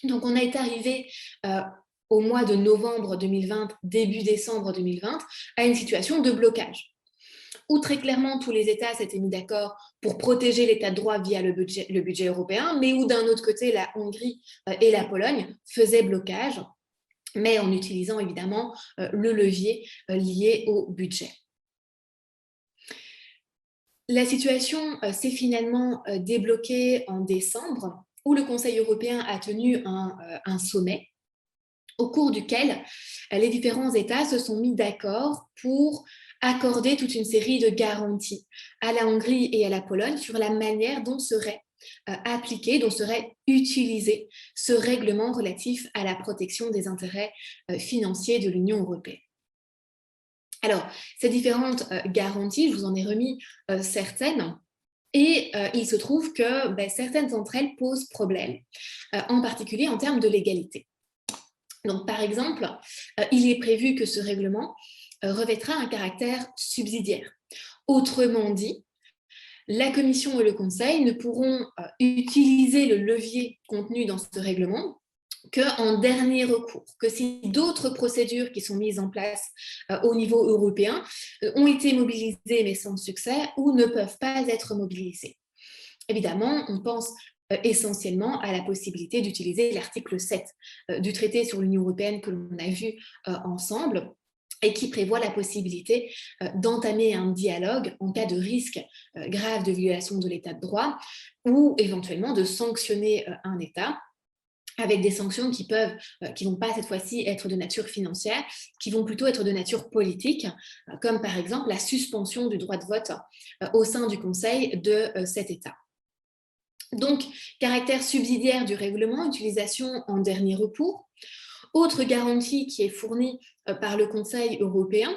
Donc on est arrivé au mois de novembre 2020, début décembre 2020, à une situation de blocage, où très clairement tous les États s'étaient mis d'accord pour protéger l'état de droit via le budget européen, mais où d'un autre côté, la Hongrie et la Pologne faisaient blocage, mais en utilisant évidemment le levier lié au budget. La situation s'est finalement débloquée en décembre, où le Conseil européen a tenu un sommet, au cours duquel les différents États se sont mis d'accord pour accorder toute une série de garanties à la Hongrie et à la Pologne sur la manière dont serait appliqué, dont serait utilisé ce règlement relatif à la protection des intérêts financiers de l'Union européenne. Alors, ces différentes garanties, je vous en ai remis certaines, et il se trouve que certaines d'entre elles posent problème, en particulier en termes de légalité. Donc, par exemple, il est prévu que ce règlement revêtra un caractère subsidiaire. Autrement dit, la Commission et le Conseil ne pourront utiliser le levier contenu dans ce règlement qu'en dernier recours, que si d'autres procédures qui sont mises en place au niveau européen ont été mobilisées mais sans succès ou ne peuvent pas être mobilisées. Évidemment, on pense essentiellement à la possibilité d'utiliser l'article 7 du traité sur l'Union européenne que l'on a vu ensemble, et qui prévoit la possibilité d'entamer un dialogue en cas de risque grave de violation de l'état de droit ou éventuellement de sanctionner un État avec des sanctions qui vont pas cette fois-ci être de nature financière, qui vont plutôt être de nature politique, comme par exemple la suspension du droit de vote au sein du Conseil de cet État. Donc, caractère subsidiaire du règlement, utilisation en dernier recours. Autre garantie qui est fournie par le Conseil européen,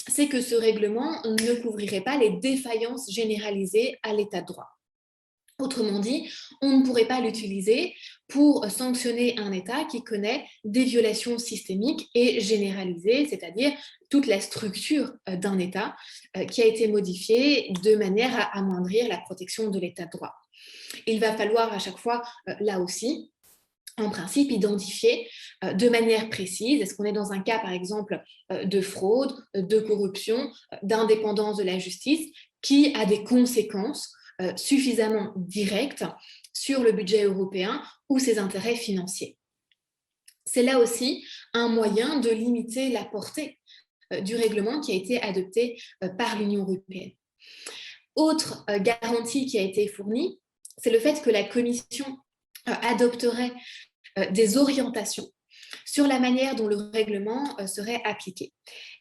c'est que ce règlement ne couvrirait pas les défaillances généralisées à l'état de droit. Autrement dit, on ne pourrait pas l'utiliser pour sanctionner un État qui connaît des violations systémiques et généralisées, c'est-à-dire toute la structure d'un État qui a été modifiée de manière à amoindrir la protection de l'état de droit. Il va falloir à chaque fois, là aussi, en principe, identifier de manière précise, est-ce qu'on est dans un cas, par exemple, de fraude, de corruption, d'indépendance de la justice, qui a des conséquences suffisamment directes sur le budget européen ou ses intérêts financiers. C'est là aussi un moyen de limiter la portée du règlement qui a été adopté par l'Union européenne. Autre garantie qui a été fournie, c'est le fait que la Commission adopterait des orientations sur la manière dont le règlement serait appliqué.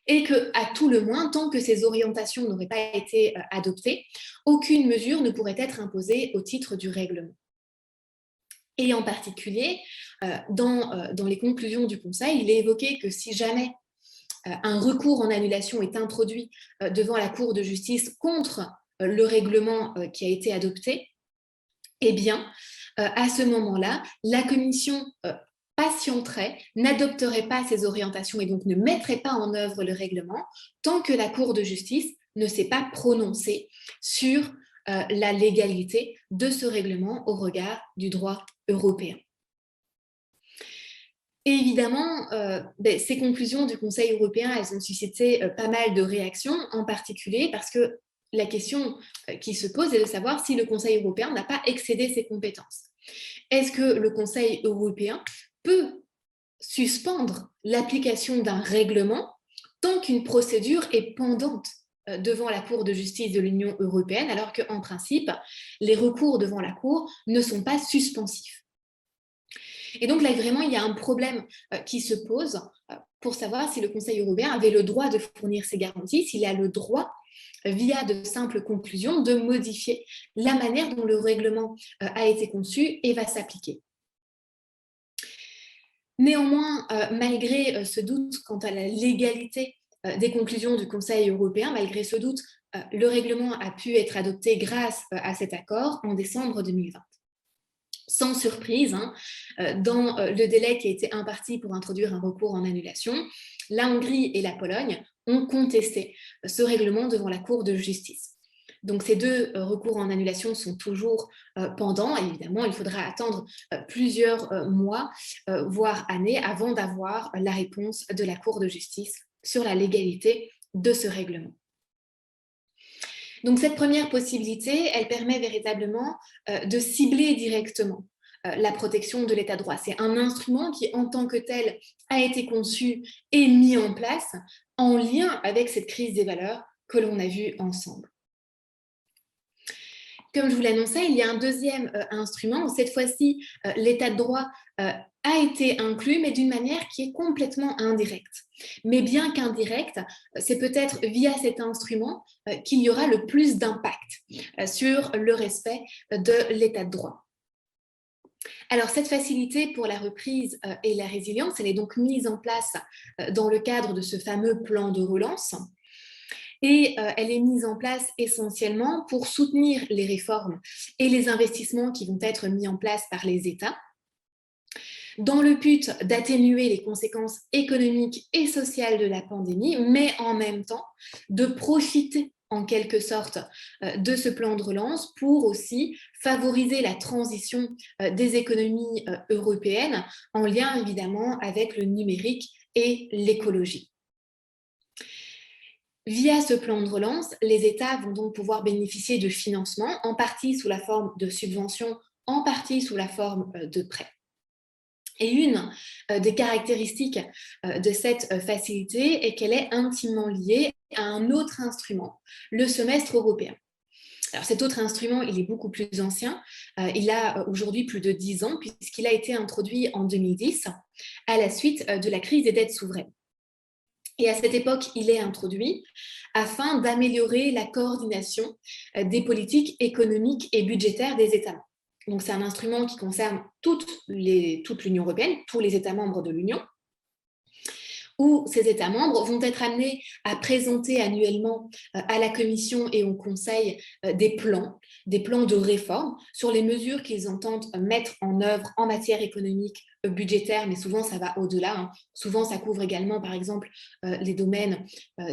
Et qu'à tout le moins, tant que ces orientations n'auraient pas été adoptées, aucune mesure ne pourrait être imposée au titre du règlement. Et en particulier, dans les conclusions du Conseil, il est évoqué que si jamais un recours en annulation est introduit devant la Cour de justice contre le règlement qui a été adopté, eh bien, à ce moment-là, la Commission patienterait, n'adopterait pas ces orientations et donc ne mettrait pas en œuvre le règlement tant que la Cour de justice ne s'est pas prononcée sur la légalité de ce règlement au regard du droit européen. Et évidemment, ces conclusions du Conseil européen, elles ont suscité pas mal de réactions, en particulier parce que la question qui se pose est de savoir si le Conseil européen n'a pas excédé ses compétences. Est-ce que le Conseil européen peut suspendre l'application d'un règlement tant qu'une procédure est pendante devant la Cour de justice de l'Union européenne, alors qu'en principe, les recours devant la Cour ne sont pas suspensifs? Et donc là, vraiment, il y a un problème qui se pose pour savoir si le Conseil européen avait le droit de fournir ces garanties, s'il a le droit, via de simples conclusions, de modifier la manière dont le règlement a été conçu et va s'appliquer. Néanmoins, malgré ce doute quant à la légalité des conclusions du Conseil européen, malgré ce doute, le règlement a pu être adopté grâce à cet accord en décembre 2020. Sans surprise, dans le délai qui a été imparti pour introduire un recours en annulation, la Hongrie et la Pologne ont contesté ce règlement devant la Cour de justice. Donc ces deux recours en annulation sont toujours pendants. Évidemment, il faudra attendre plusieurs mois, voire années, avant d'avoir la réponse de la Cour de justice sur la légalité de ce règlement. Donc cette première possibilité, elle permet véritablement de cibler directement la protection de l'état de droit. C'est un instrument qui, en tant que tel, a été conçu et mis en place en lien avec cette crise des valeurs que l'on a vue ensemble. Comme je vous l'annonçais, il y a un deuxième instrument où cette fois-ci, l'état de droit a été inclus, mais d'une manière qui est complètement indirecte. Mais bien qu'indirecte, c'est peut-être via cet instrument qu'il y aura le plus d'impact sur le respect de l'état de droit. Alors, cette facilité pour la reprise et la résilience, elle est donc mise en place dans le cadre de ce fameux plan de relance. Et elle est mise en place essentiellement pour soutenir les réformes et les investissements qui vont être mis en place par les États, dans le but d'atténuer les conséquences économiques et sociales de la pandémie, mais en même temps de profiter en quelque sorte de ce plan de relance pour aussi favoriser la transition des économies européennes en lien évidemment avec le numérique et l'écologie. Via ce plan de relance, les États vont donc pouvoir bénéficier de financements, en partie sous la forme de subventions, en partie sous la forme de prêts. Et une des caractéristiques de cette facilité est qu'elle est intimement liée à un autre instrument, le semestre européen. Alors cet autre instrument, il est beaucoup plus ancien. Il a aujourd'hui plus de 10 ans puisqu'il a été introduit en 2010 à la suite de la crise des dettes souveraines. Et à cette époque, il est introduit afin d'améliorer la coordination des politiques économiques et budgétaires des États membres. Donc, c'est un instrument qui concerne toute l'Union européenne, tous les États membres de l'Union, où ces États membres vont être amenés à présenter annuellement à la Commission et au Conseil des plans de réforme sur les mesures qu'ils entendent mettre en œuvre en matière économique, budgétaire, mais souvent ça va au-delà. Souvent ça couvre également, par exemple, les domaines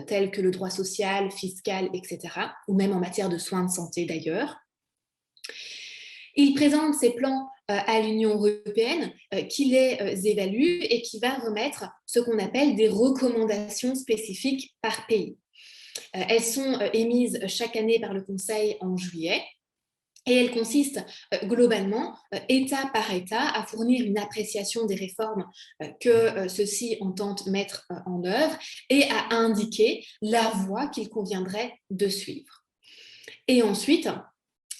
tels que le droit social, fiscal, etc., ou même en matière de soins de santé d'ailleurs. Il présente ces plans à l'Union européenne qui les évalue et qui va remettre ce qu'on appelle des recommandations spécifiques par pays. Elles sont émises chaque année par le Conseil en juillet et elles consistent globalement, État par État, à fournir une appréciation des réformes que ceux-ci entendent mettre en œuvre et à indiquer la voie qu'il conviendrait de suivre. Et ensuite,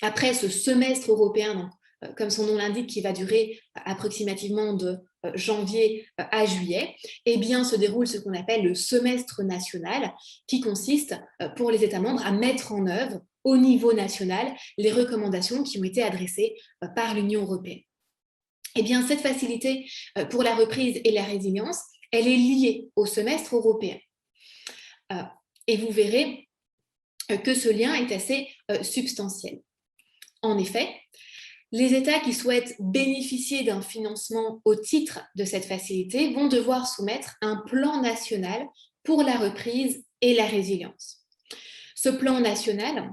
après ce semestre européen, donc, comme son nom l'indique, qui va durer approximativement de janvier à juillet, eh bien, se déroule ce qu'on appelle le semestre national, qui consiste pour les États membres à mettre en œuvre au niveau national les recommandations qui ont été adressées par l'Union européenne. Eh bien, cette facilité pour la reprise et la résilience, elle est liée au semestre européen. Et vous verrez que ce lien est assez substantiel. En effet, les États qui souhaitent bénéficier d'un financement au titre de cette facilité vont devoir soumettre un plan national pour la reprise et la résilience. Ce plan national,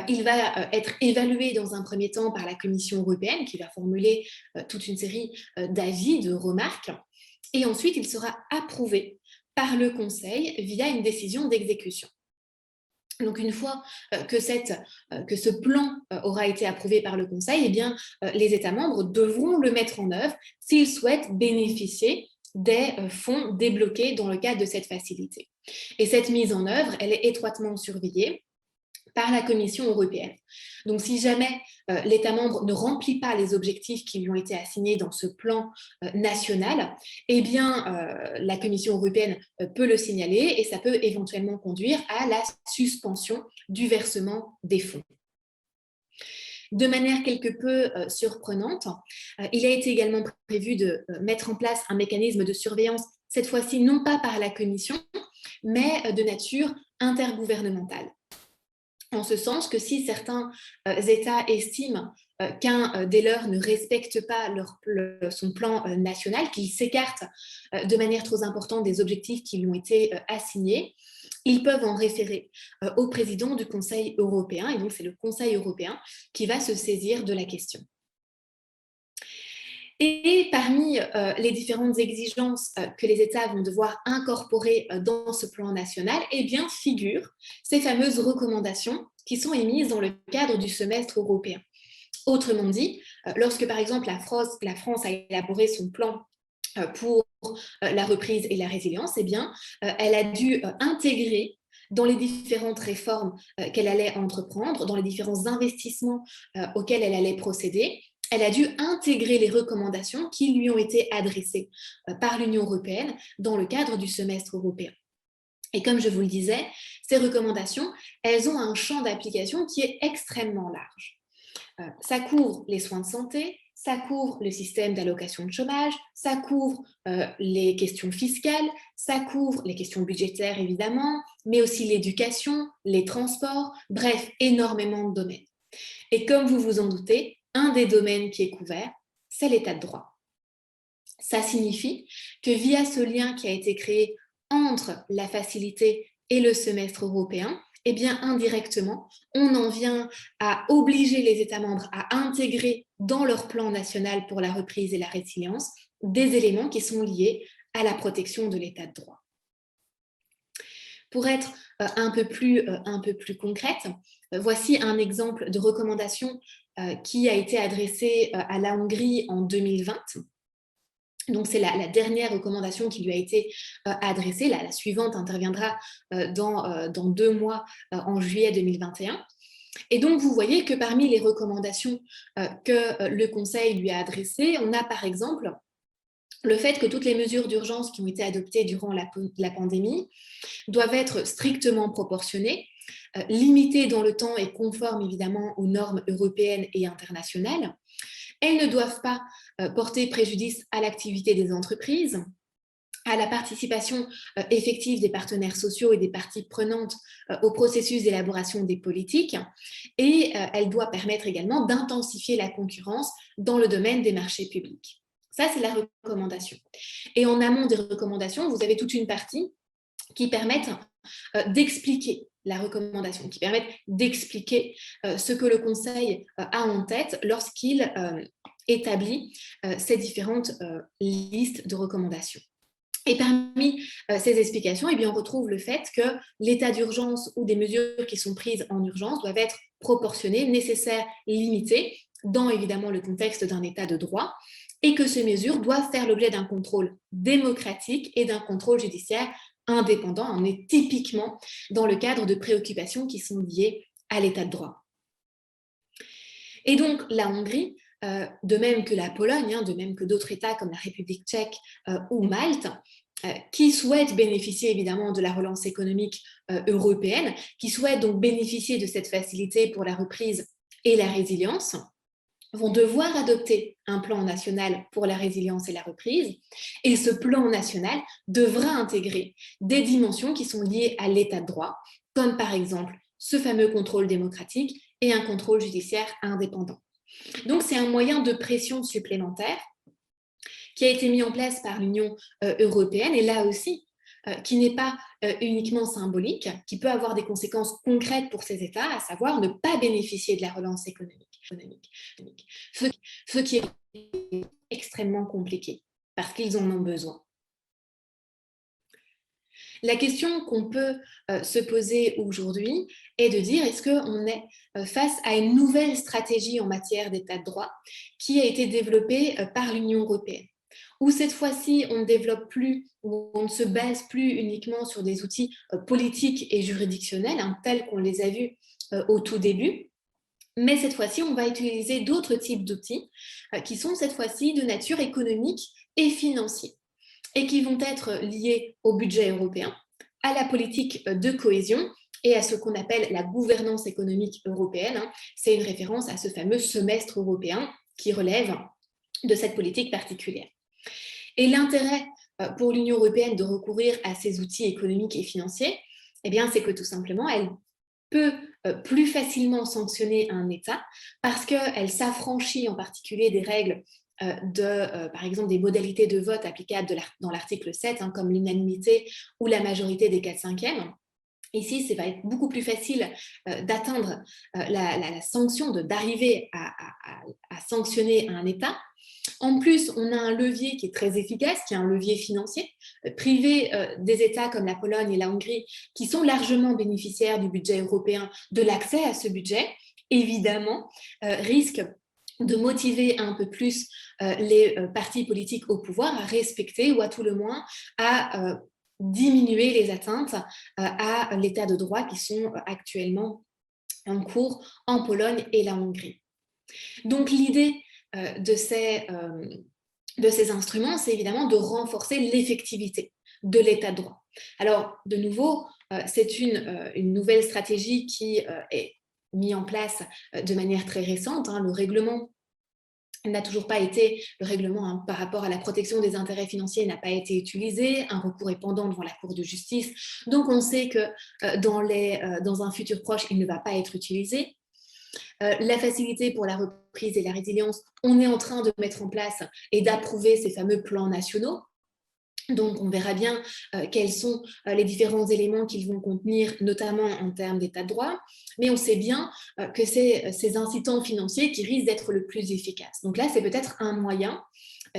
il va être évalué dans un premier temps par la Commission européenne qui va formuler toute une série d'avis, de remarques, et ensuite il sera approuvé par le Conseil via une décision d'exécution. Donc, une fois que ce plan aura été approuvé par le Conseil, eh bien, les États membres devront le mettre en œuvre s'ils souhaitent bénéficier des fonds débloqués dans le cadre de cette facilité. Et cette mise en œuvre, elle est étroitement surveillée par la Commission européenne. Donc, si jamais l'État membre ne remplit pas les objectifs qui lui ont été assignés dans ce plan national, eh bien, la Commission européenne peut le signaler et ça peut éventuellement conduire à la suspension du versement des fonds. De manière quelque peu surprenante, il a été également prévu de mettre en place un mécanisme de surveillance, cette fois-ci non pas par la Commission, mais de nature intergouvernementale. En ce sens que si certains États estiment qu'un des leurs ne respecte pas son plan national, qu'il s'écarte de manière trop importante des objectifs qui lui ont été assignés, ils peuvent en référer au président du Conseil européen, et donc c'est le Conseil européen qui va se saisir de la question. Et parmi les différentes exigences que les États vont devoir incorporer dans ce plan national, eh bien, figurent ces fameuses recommandations qui sont émises dans le cadre du semestre européen. Autrement dit, lorsque par exemple la France a élaboré son plan pour la reprise et la résilience, eh bien, elle a dû intégrer dans les différentes réformes qu'elle allait entreprendre, dans les différents investissements auxquels elle allait procéder, elle a dû intégrer les recommandations qui lui ont été adressées par l'Union européenne dans le cadre du semestre européen. Et comme je vous le disais, ces recommandations, elles ont un champ d'application qui est extrêmement large. Ça couvre les soins de santé, ça couvre le système d'allocation de chômage, ça couvre les questions fiscales, ça couvre les questions budgétaires évidemment, mais aussi l'éducation, les transports, bref, énormément de domaines. Et comme vous vous en doutez, un des domaines qui est couvert, c'est l'état de droit. Ça signifie que via ce lien qui a été créé entre la facilité et le semestre européen, eh bien indirectement, on en vient à obliger les États membres à intégrer dans leur plan national pour la reprise et la résilience des éléments qui sont liés à la protection de l'état de droit. Pour être un peu plus concrète, voici un exemple de recommandation qui a été adressée à la Hongrie en 2020. Donc, c'est la dernière recommandation qui lui a été adressée. La suivante interviendra dans 2 mois, en juillet 2021. Et donc, vous voyez que parmi les recommandations que le Conseil lui a adressées, on a par exemple le fait que toutes les mesures d'urgence qui ont été adoptées durant la pandémie doivent être strictement proportionnées, limitées dans le temps et conformes évidemment aux normes européennes et internationales. Elles ne doivent pas porter préjudice à l'activité des entreprises, à la participation effective des partenaires sociaux et des parties prenantes au processus d'élaboration des politiques, et elle doit permettre également d'intensifier la concurrence dans le domaine des marchés publics. Ça, c'est la recommandation. Et en amont des recommandations, vous avez toute une partie qui permettent d'expliquer la recommandation, qui permettent d'expliquer ce que le Conseil a en tête lorsqu'il établit ces différentes listes de recommandations. Et parmi ces explications, eh bien, on retrouve le fait que l'état d'urgence ou des mesures qui sont prises en urgence doivent être proportionnées, nécessaires, limitées, dans évidemment le contexte d'un état de droit, et que ces mesures doivent faire l'objet d'un contrôle démocratique et d'un contrôle judiciaire indépendant. On est typiquement dans le cadre de préoccupations qui sont liées à l'état de droit. Et donc, la Hongrie, de même que la Pologne, de même que d'autres États comme la République tchèque ou Malte, qui souhaitent bénéficier évidemment de la relance économique européenne, qui souhaitent donc bénéficier de cette facilité pour la reprise et la résilience, vont devoir adopter un plan national pour la résilience et la reprise, et ce plan national devra intégrer des dimensions qui sont liées à l'état de droit, comme par exemple ce fameux contrôle démocratique et un contrôle judiciaire indépendant. Donc, c'est un moyen de pression supplémentaire qui a été mis en place par l'Union européenne, et là aussi, qui n'est pas uniquement symbolique, qui peut avoir des conséquences concrètes pour ces États, à savoir ne pas bénéficier de la relance économique. Ce qui est extrêmement compliqué, parce qu'ils en ont besoin. La question qu'on peut se poser aujourd'hui est de dire, est-ce qu'on est face à une nouvelle stratégie en matière d'état de droit qui a été développée par l'Union européenne, où cette fois-ci on ne développe plus, ou on ne se base plus uniquement sur des outils politiques et juridictionnels, tels qu'on les a vus au tout début, mais cette fois-ci on va utiliser d'autres types d'outils qui sont cette fois-ci de nature économique et financière, et qui vont être liés au budget européen, à la politique de cohésion et à ce qu'on appelle la gouvernance économique européenne. C'est une référence à ce fameux semestre européen qui relève de cette politique particulière. Et l'intérêt pour l'Union européenne de recourir à ces outils économiques et financiers, eh bien, c'est que tout simplement, elle peut plus facilement sanctionner un État parce qu'elle s'affranchit en particulier des règles par exemple, des modalités de vote applicables dans l'article 7, comme l'unanimité ou la majorité des 4/5. Ici, ça va être beaucoup plus facile d'atteindre la sanction, d'arriver à sanctionner un État. En plus, on a un levier qui est très efficace, qui est un levier financier, privé des États comme la Pologne et la Hongrie, qui sont largement bénéficiaires du budget européen, de l'accès à ce budget, évidemment, risque de motiver un peu plus les partis politiques au pouvoir à respecter, ou à tout le moins à diminuer les atteintes à l'état de droit qui sont actuellement en cours en Pologne et la Hongrie. Donc l'idée de ces instruments, c'est évidemment de renforcer l'effectivité de l'état de droit. Alors, de nouveau, c'est une nouvelle stratégie qui est mise en place de manière très récente. Le règlement n'a toujours pas été, par rapport à la protection des intérêts financiers n'a pas été utilisé, un recours est pendant devant la Cour de justice, donc on sait que dans un futur proche, il ne va pas être utilisé. La facilité pour la reprise et la résilience, on est en train de mettre en place et d'approuver ces fameux plans nationaux. Donc, on verra bien quels sont les différents éléments qu'ils vont contenir, notamment en termes d'état de droit, mais on sait bien que c'est ces incitants financiers qui risquent d'être le plus efficaces. Donc là, c'est peut-être un moyen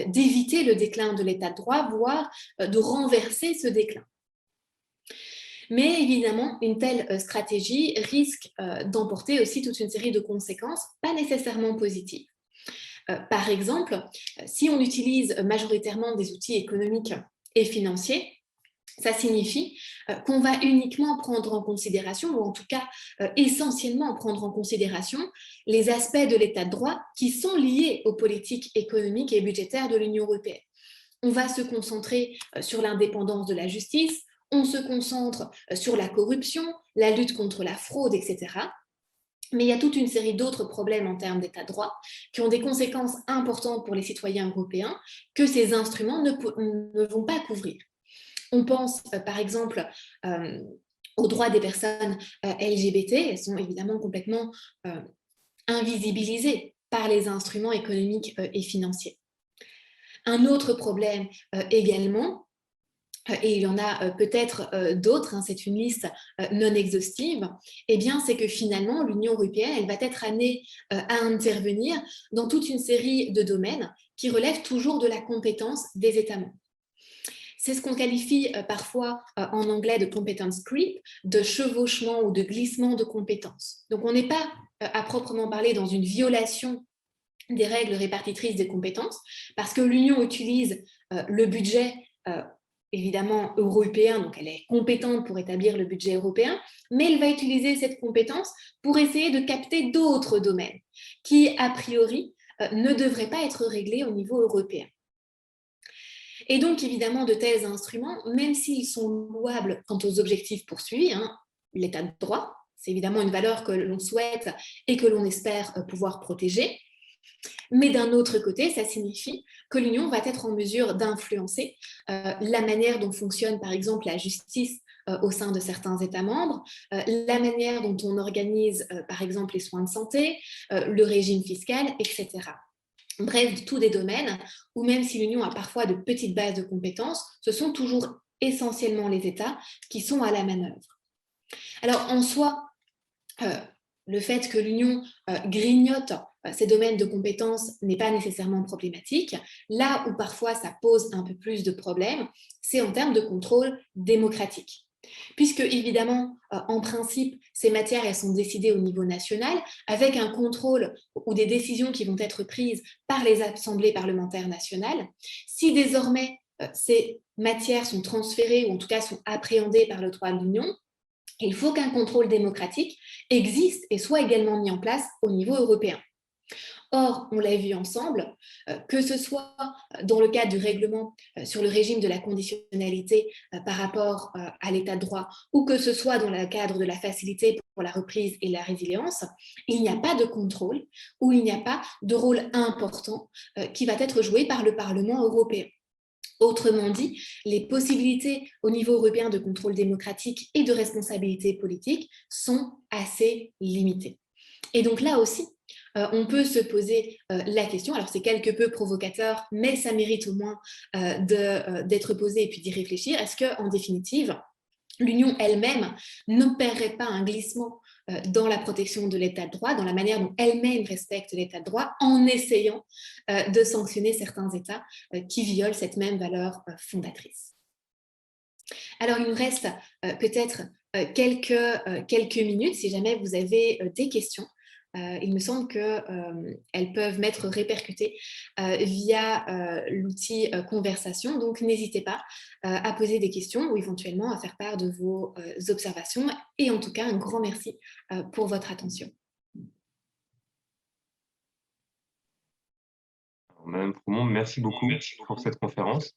d'éviter le déclin de l'état de droit, voire de renverser ce déclin. Mais évidemment, une telle stratégie risque d'emporter aussi toute une série de conséquences, pas nécessairement positives. Par exemple, si on utilise majoritairement des outils économiques et financiers, ça signifie qu'on va uniquement prendre en considération, ou en tout cas essentiellement prendre en considération, les aspects de l'état de droit qui sont liés aux politiques économiques et budgétaires de l'Union européenne. On va se concentrer sur l'indépendance de la justice, on se concentre sur la corruption, la lutte contre la fraude, etc. Mais il y a toute une série d'autres problèmes en termes d'état de droit qui ont des conséquences importantes pour les citoyens européens que ces instruments ne vont pas couvrir. On pense par exemple aux droits des personnes LGBT, elles sont évidemment complètement invisibilisées par les instruments économiques et financiers. Un autre problème également, et il y en a peut-être d'autres, c'est une liste non exhaustive, eh bien, c'est que finalement, l'Union européenne, elle va être amenée à intervenir dans toute une série de domaines qui relèvent toujours de la compétence des États membres. C'est ce qu'on qualifie parfois en anglais de competence creep, de chevauchement ou de glissement de compétences. Donc, on n'est pas à proprement parler dans une violation des règles répartitrices des compétences, parce que l'Union utilise le budget évidemment européen, donc elle est compétente pour établir le budget européen, mais elle va utiliser cette compétence pour essayer de capter d'autres domaines qui, a priori, ne devraient pas être réglés au niveau européen. Et donc, évidemment, de tels instruments, même s'ils sont louables quant aux objectifs poursuivis, l'état de droit, c'est évidemment une valeur que l'on souhaite et que l'on espère pouvoir protéger, Mais d'un autre côté, ça signifie que l'Union va être en mesure d'influencer la manière dont fonctionne, par exemple, la justice au sein de certains États membres, la manière dont on organise, par exemple, les soins de santé, le régime fiscal, etc. Bref, tous des domaines où même si l'Union a parfois de petites bases de compétences, ce sont toujours essentiellement les États qui sont à la manœuvre. Alors en soi, le fait que l'Union grignote ces domaines de compétences n'est pas nécessairement problématique. Là où parfois ça pose un peu plus de problèmes, c'est en termes de contrôle démocratique. Puisque, évidemment, en principe, ces matières, elles sont décidées au niveau national, avec un contrôle ou des décisions qui vont être prises par les assemblées parlementaires nationales. Si désormais, ces matières sont transférées, ou en tout cas sont appréhendées par le droit de l'Union, il faut qu'un contrôle démocratique existe et soit également mis en place au niveau européen. Or, on l'a vu ensemble, que ce soit dans le cadre du règlement sur le régime de la conditionnalité par rapport à l'état de droit, ou que ce soit dans le cadre de la facilité pour la reprise et la résilience, il n'y a pas de contrôle ou il n'y a pas de rôle important qui va être joué par le Parlement européen. Autrement dit, les possibilités au niveau européen de contrôle démocratique et de responsabilité politique sont assez limitées. Et donc là aussi, on peut se poser la question, alors c'est quelque peu provocateur, mais ça mérite au moins d'être posé et puis d'y réfléchir. Est-ce qu'en définitive, l'Union elle-même n'opérerait pas un glissement dans la protection de l'état de droit, dans la manière dont elle-même respecte l'état de droit, en essayant de sanctionner certains États qui violent cette même valeur fondatrice? Alors, il nous reste peut-être quelques minutes, si jamais vous avez des questions. Il me semble qu'elles peuvent m'être répercutées via l'outil conversation. Donc, n'hésitez pas à poser des questions ou éventuellement à faire part de vos observations. Et en tout cas, un grand merci pour votre attention. Madame Proumont, merci beaucoup pour cette conférence.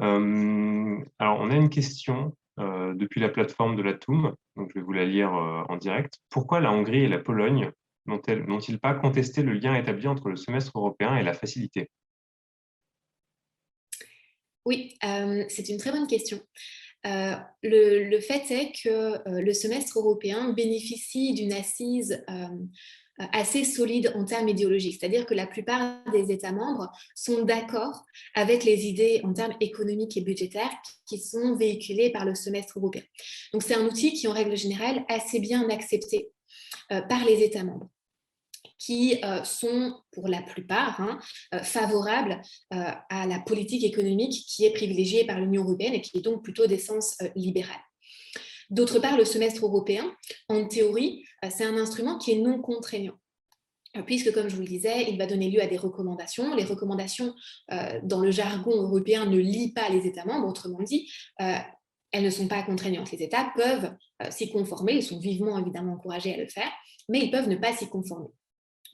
Alors, on a une question depuis la plateforme de la TOUM, donc je vais vous la lire en direct. Pourquoi la Hongrie et la Pologne n'ont-ils pas contesté le lien établi entre le semestre européen et la facilité? Oui, c'est une très bonne question. Le fait est que le semestre européen bénéficie d'une assise assez solide en termes idéologiques, c'est-à-dire que la plupart des États membres sont d'accord avec les idées en termes économiques et budgétaires qui sont véhiculées par le semestre européen. Donc c'est un outil qui, en règle générale, assez bien accepté par les États membres, qui sont pour la plupart favorables à la politique économique qui est privilégiée par l'Union européenne et qui est donc plutôt d'essence libérale. D'autre part, le semestre européen, en théorie, c'est un instrument qui est non contraignant, puisque, comme je vous le disais, il va donner lieu à des recommandations. Les recommandations, dans le jargon européen, ne lient pas les États membres, autrement dit, elles ne sont pas contraignantes. Les États peuvent s'y conformer, ils sont vivement évidemment encouragés à le faire, mais ils peuvent ne pas s'y conformer.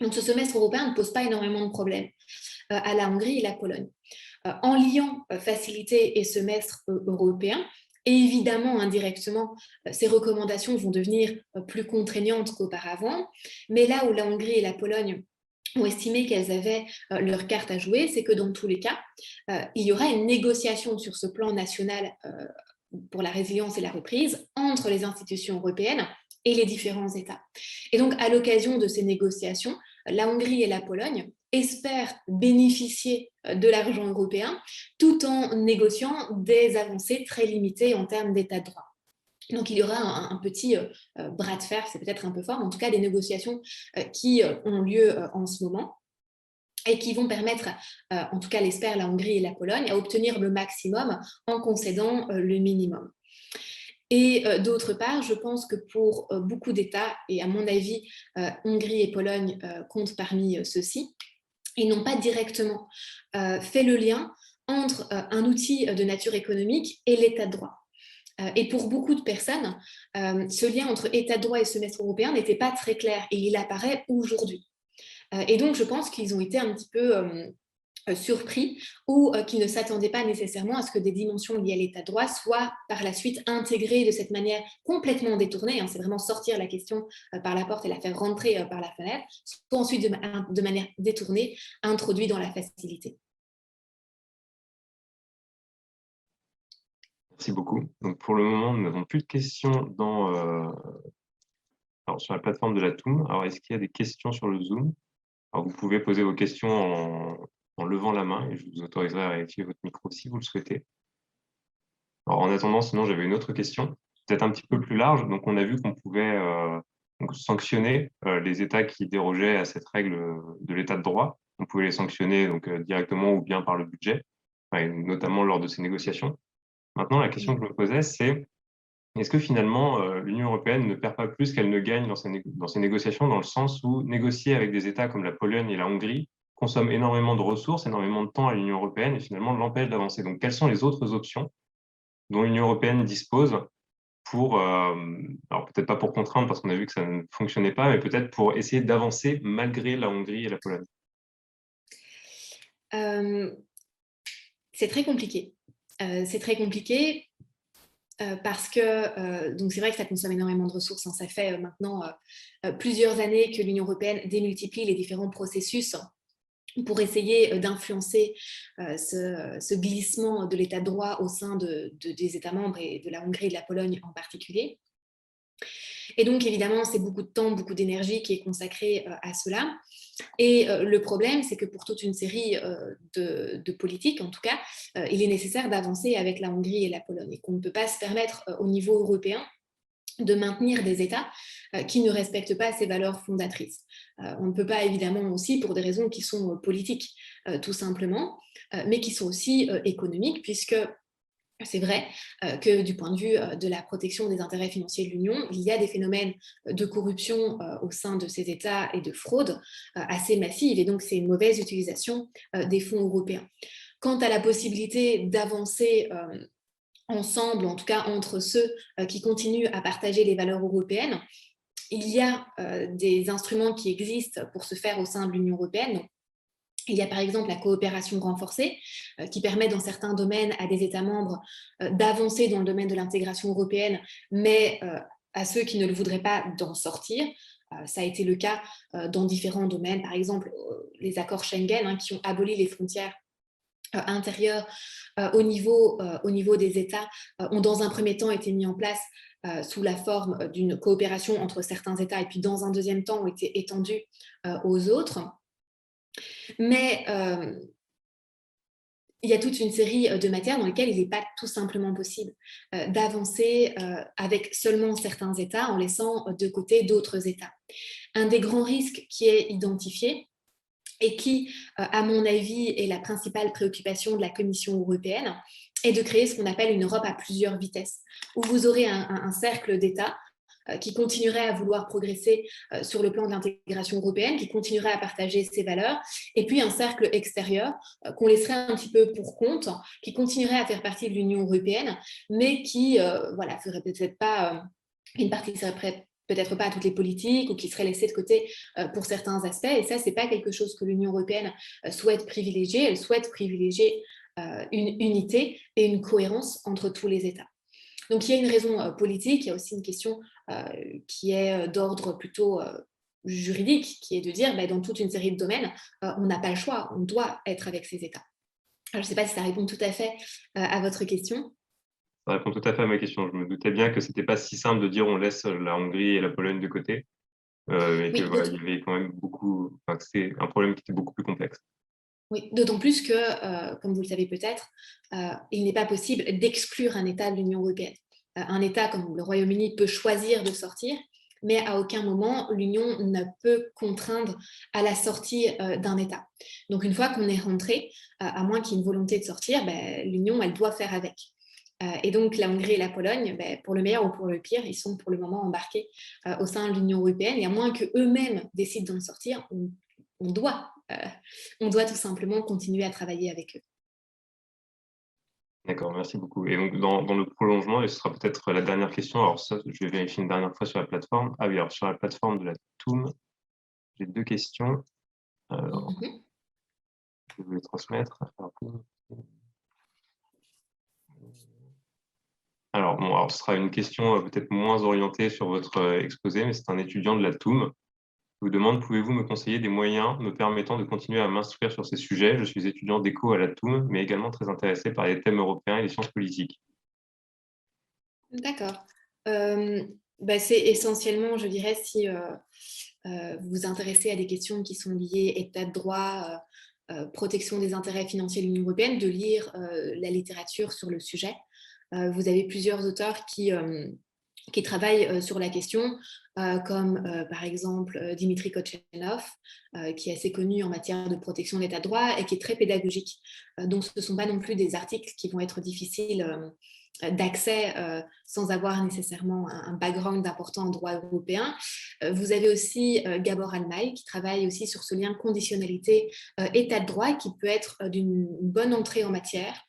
Donc ce semestre européen ne pose pas énormément de problèmes à la Hongrie et la Pologne. En liant facilité et semestre européen, et évidemment, indirectement, ces recommandations vont devenir plus contraignantes qu'auparavant. Mais là où la Hongrie et la Pologne ont estimé qu'elles avaient leur carte à jouer, c'est que dans tous les cas, il y aura une négociation sur ce plan national pour la résilience et la reprise entre les institutions européennes et les différents États. Et donc, à l'occasion de ces négociations, la Hongrie et la Pologne espèrent bénéficier de l'argent européen tout en négociant des avancées très limitées en termes d'état de droit. Donc, il y aura un petit bras de fer, c'est peut-être un peu fort, mais en tout cas des négociations qui ont lieu en ce moment et qui vont permettre, en tout cas l'espèrent la Hongrie et la Pologne, à obtenir le maximum en concédant le minimum. Et d'autre part, je pense que pour beaucoup d'États, et à mon avis, Hongrie et Pologne comptent parmi ceux-ci, ils n'ont pas directement fait le lien entre un outil de nature économique et l'état de droit. Et pour beaucoup de personnes, ce lien entre état de droit et semestre européen n'était pas très clair et il apparaît aujourd'hui. Et donc, je pense qu'ils ont été un petit peu surpris ou qui ne s'attendaient pas nécessairement à ce que des dimensions liées à l'état de droit soient par la suite intégrées de cette manière complètement détournée, hein, c'est vraiment sortir la question par la porte et la faire rentrer par la fenêtre, soit ensuite de manière détournée, introduit dans la facilité. Merci beaucoup. Donc pour le moment, nous n'avons plus de questions sur la plateforme de la TOUM. Alors, est-ce qu'il y a des questions sur le Zoom? Alors, vous pouvez poser vos questions en levant la main et je vous autoriserai à réactiver votre micro si vous le souhaitez. Alors, en attendant, sinon, j'avais une autre question, peut-être un petit peu plus large. Donc, on a vu qu'on pouvait donc sanctionner les États qui dérogeaient à cette règle de l'état de droit. On pouvait les sanctionner donc, directement ou bien par le budget, et notamment lors de ces négociations. Maintenant, la question que je me posais, c'est est-ce que finalement l'Union européenne ne perd pas plus qu'elle ne gagne dans ces négociations, dans le sens où négocier avec des États comme la Pologne et la Hongrie consomme énormément de ressources, énormément de temps à l'Union européenne et finalement l'empêche d'avancer. Donc, quelles sont les autres options dont l'Union européenne dispose pour, alors peut-être pas pour contraindre parce qu'on a vu que ça ne fonctionnait pas, mais peut-être pour essayer d'avancer malgré la Hongrie et la Pologne? C'est très compliqué. C'est très compliqué parce que donc c'est vrai que ça consomme énormément de ressources, hein. Ça fait maintenant plusieurs années que l'Union européenne démultiplie les différents processus pour essayer d'influencer ce glissement de l'état de droit au sein des États membres et de la Hongrie et de la Pologne en particulier. Et donc, évidemment, c'est beaucoup de temps, beaucoup d'énergie qui est consacrée à cela. Et le problème, c'est que pour toute une série de politiques, en tout cas, il est nécessaire d'avancer avec la Hongrie et la Pologne et qu'on ne peut pas se permettre au niveau européen de maintenir des États qui ne respectent pas ces valeurs fondatrices. On ne peut pas, évidemment, aussi pour des raisons qui sont politiques, tout simplement, mais qui sont aussi économiques, puisque c'est vrai que du point de vue de la protection des intérêts financiers de l'Union, il y a des phénomènes de corruption au sein de ces États et de fraude assez massives, et donc c'est une mauvaise utilisation des fonds européens. Quant à la possibilité d'avancer ensemble, en tout cas entre ceux qui continuent à partager les valeurs européennes, il y a des instruments qui existent pour se faire au sein de l'Union européenne. Il y a par exemple la coopération renforcée qui permet dans certains domaines à des États membres d'avancer dans le domaine de l'intégration européenne, mais à ceux qui ne le voudraient pas d'en sortir. Ça a été le cas dans différents domaines, par exemple les accords Schengen hein, qui ont aboli les frontières intérieures au niveau des États ont dans un premier temps été mis en place sous la forme d'une coopération entre certains États et puis dans un deuxième temps ont été étendus aux autres. Mais il y a toute une série de matières dans lesquelles il n'est pas tout simplement possible d'avancer avec seulement certains États en laissant de côté d'autres États. Un des grands risques qui est identifié et qui, à mon avis, est la principale préoccupation de la Commission européenne, est de créer ce qu'on appelle une Europe à plusieurs vitesses, où vous aurez un cercle d'États qui continuerait à vouloir progresser sur le plan de l'intégration européenne, qui continuerait à partager ses valeurs, et puis un cercle extérieur qu'on laisserait un petit peu pour compte, qui continuerait à faire partie de l'Union européenne, mais qui ferait peut-être pas, qui ne participerait peut-être pas à toutes les politiques ou qui serait laissé de côté pour certains aspects. Et ça, c'est pas quelque chose que l'Union européenne souhaite privilégier. Elle souhaite privilégier une unité et une cohérence entre tous les États. Donc, il y a une raison politique, il y a aussi une question qui est d'ordre plutôt juridique, qui est de dire, dans toute une série de domaines, on n'a pas le choix, on doit être avec ces États. Alors, je ne sais pas si ça répond tout à fait à votre question. Ça répond tout à fait à ma question. Je me doutais bien que ce n'était pas si simple de dire on laisse la Hongrie et la Pologne de côté, et Oui, que il y avait quand même beaucoup, que c'est un problème qui était beaucoup plus complexe. Oui, d'autant plus que, comme vous le savez peut-être, il n'est pas possible d'exclure un État de l'Union européenne. Un État comme le Royaume-Uni peut choisir de sortir, mais à aucun moment l'Union ne peut contraindre à la sortie d'un État. Donc une fois qu'on est rentré, à moins qu'il y ait une volonté de sortir, l'Union, elle doit faire avec. Et donc la Hongrie et la Pologne, pour le meilleur ou pour le pire, ils sont pour le moment embarqués au sein de l'Union européenne, et à moins qu'eux-mêmes décident d'en sortir, on doit tout simplement continuer à travailler avec eux. D'accord, merci beaucoup. Et donc, dans le prolongement, et ce sera peut-être la dernière question, alors ça, je vais vérifier une dernière fois sur la plateforme. Ah oui, alors sur la plateforme de la TOUM, j'ai deux questions. Alors, vais vous les transmettre. Alors, ce sera une question peut-être moins orientée sur votre exposé, mais c'est un étudiant de la TUM. Je vous demande, pouvez-vous me conseiller des moyens me permettant de continuer à m'instruire sur ces sujets? Je suis étudiant d'éco à la TUM, mais également très intéressé par les thèmes européens et les sciences politiques. D'accord. C'est essentiellement, je dirais, si vous vous intéressez à des questions qui sont liées état de droit, protection des intérêts financiers de l'Union européenne, de lire la littérature sur le sujet. Vous avez plusieurs auteurs qui travaillent sur la question, comme par exemple Dimitri Kotchenov, qui est assez connu en matière de protection de l'état de droit et qui est très pédagogique. Donc ce ne sont pas non plus des articles qui vont être difficiles d'accès sans avoir nécessairement un background important en droit européen. Vous avez aussi Gabor Almay qui travaille aussi sur ce lien conditionnalité état de droit qui peut être d'une bonne entrée en matière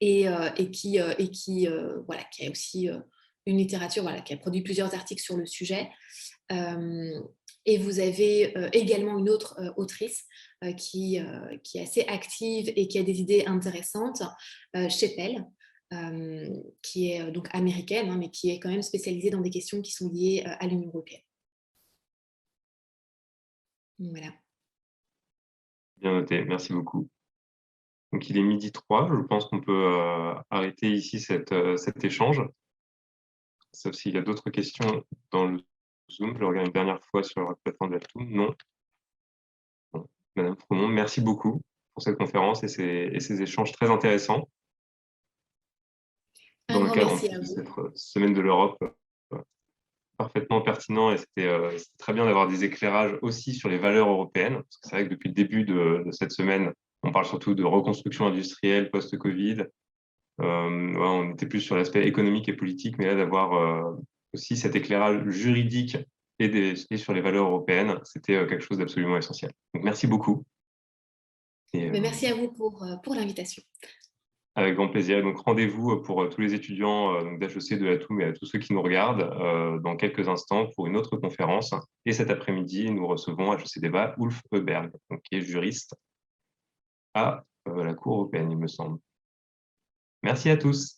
et qui a aussi une littérature qui a produit plusieurs articles sur le sujet. Et vous avez également une autre autrice qui est assez active et qui a des idées intéressantes, Shepel, qui est donc américaine, mais qui est quand même spécialisée dans des questions qui sont liées à l'Union européenne. Voilà. Bien noté, merci beaucoup. Donc, il est 12h03, je pense qu'on peut arrêter ici cet échange. Sauf s'il y a d'autres questions dans le Zoom. Je regarde une dernière fois sur la plateforme de la TUM. Non. Bon. Madame Fromont, merci beaucoup pour cette conférence et ces échanges très intéressants. Dans le cadre de cette semaine de l'Europe, parfaitement pertinent et c'était très bien d'avoir des éclairages aussi sur les valeurs européennes. Parce que c'est vrai que depuis le début de cette semaine, on parle surtout de reconstruction industrielle post-Covid. On était plus sur l'aspect économique et politique, mais là d'avoir aussi cet éclairage juridique et sur les valeurs européennes, c'était quelque chose d'absolument essentiel. Donc merci beaucoup. Merci à vous pour l'invitation. Avec grand plaisir. Donc, rendez-vous pour tous les étudiants d'HEC de la TUM et à tous ceux qui nous regardent dans quelques instants pour une autre conférence. Et cet après-midi, nous recevons HEC Débat Ulf Heuberg, qui est juriste à la Cour européenne, il me semble. Merci à tous.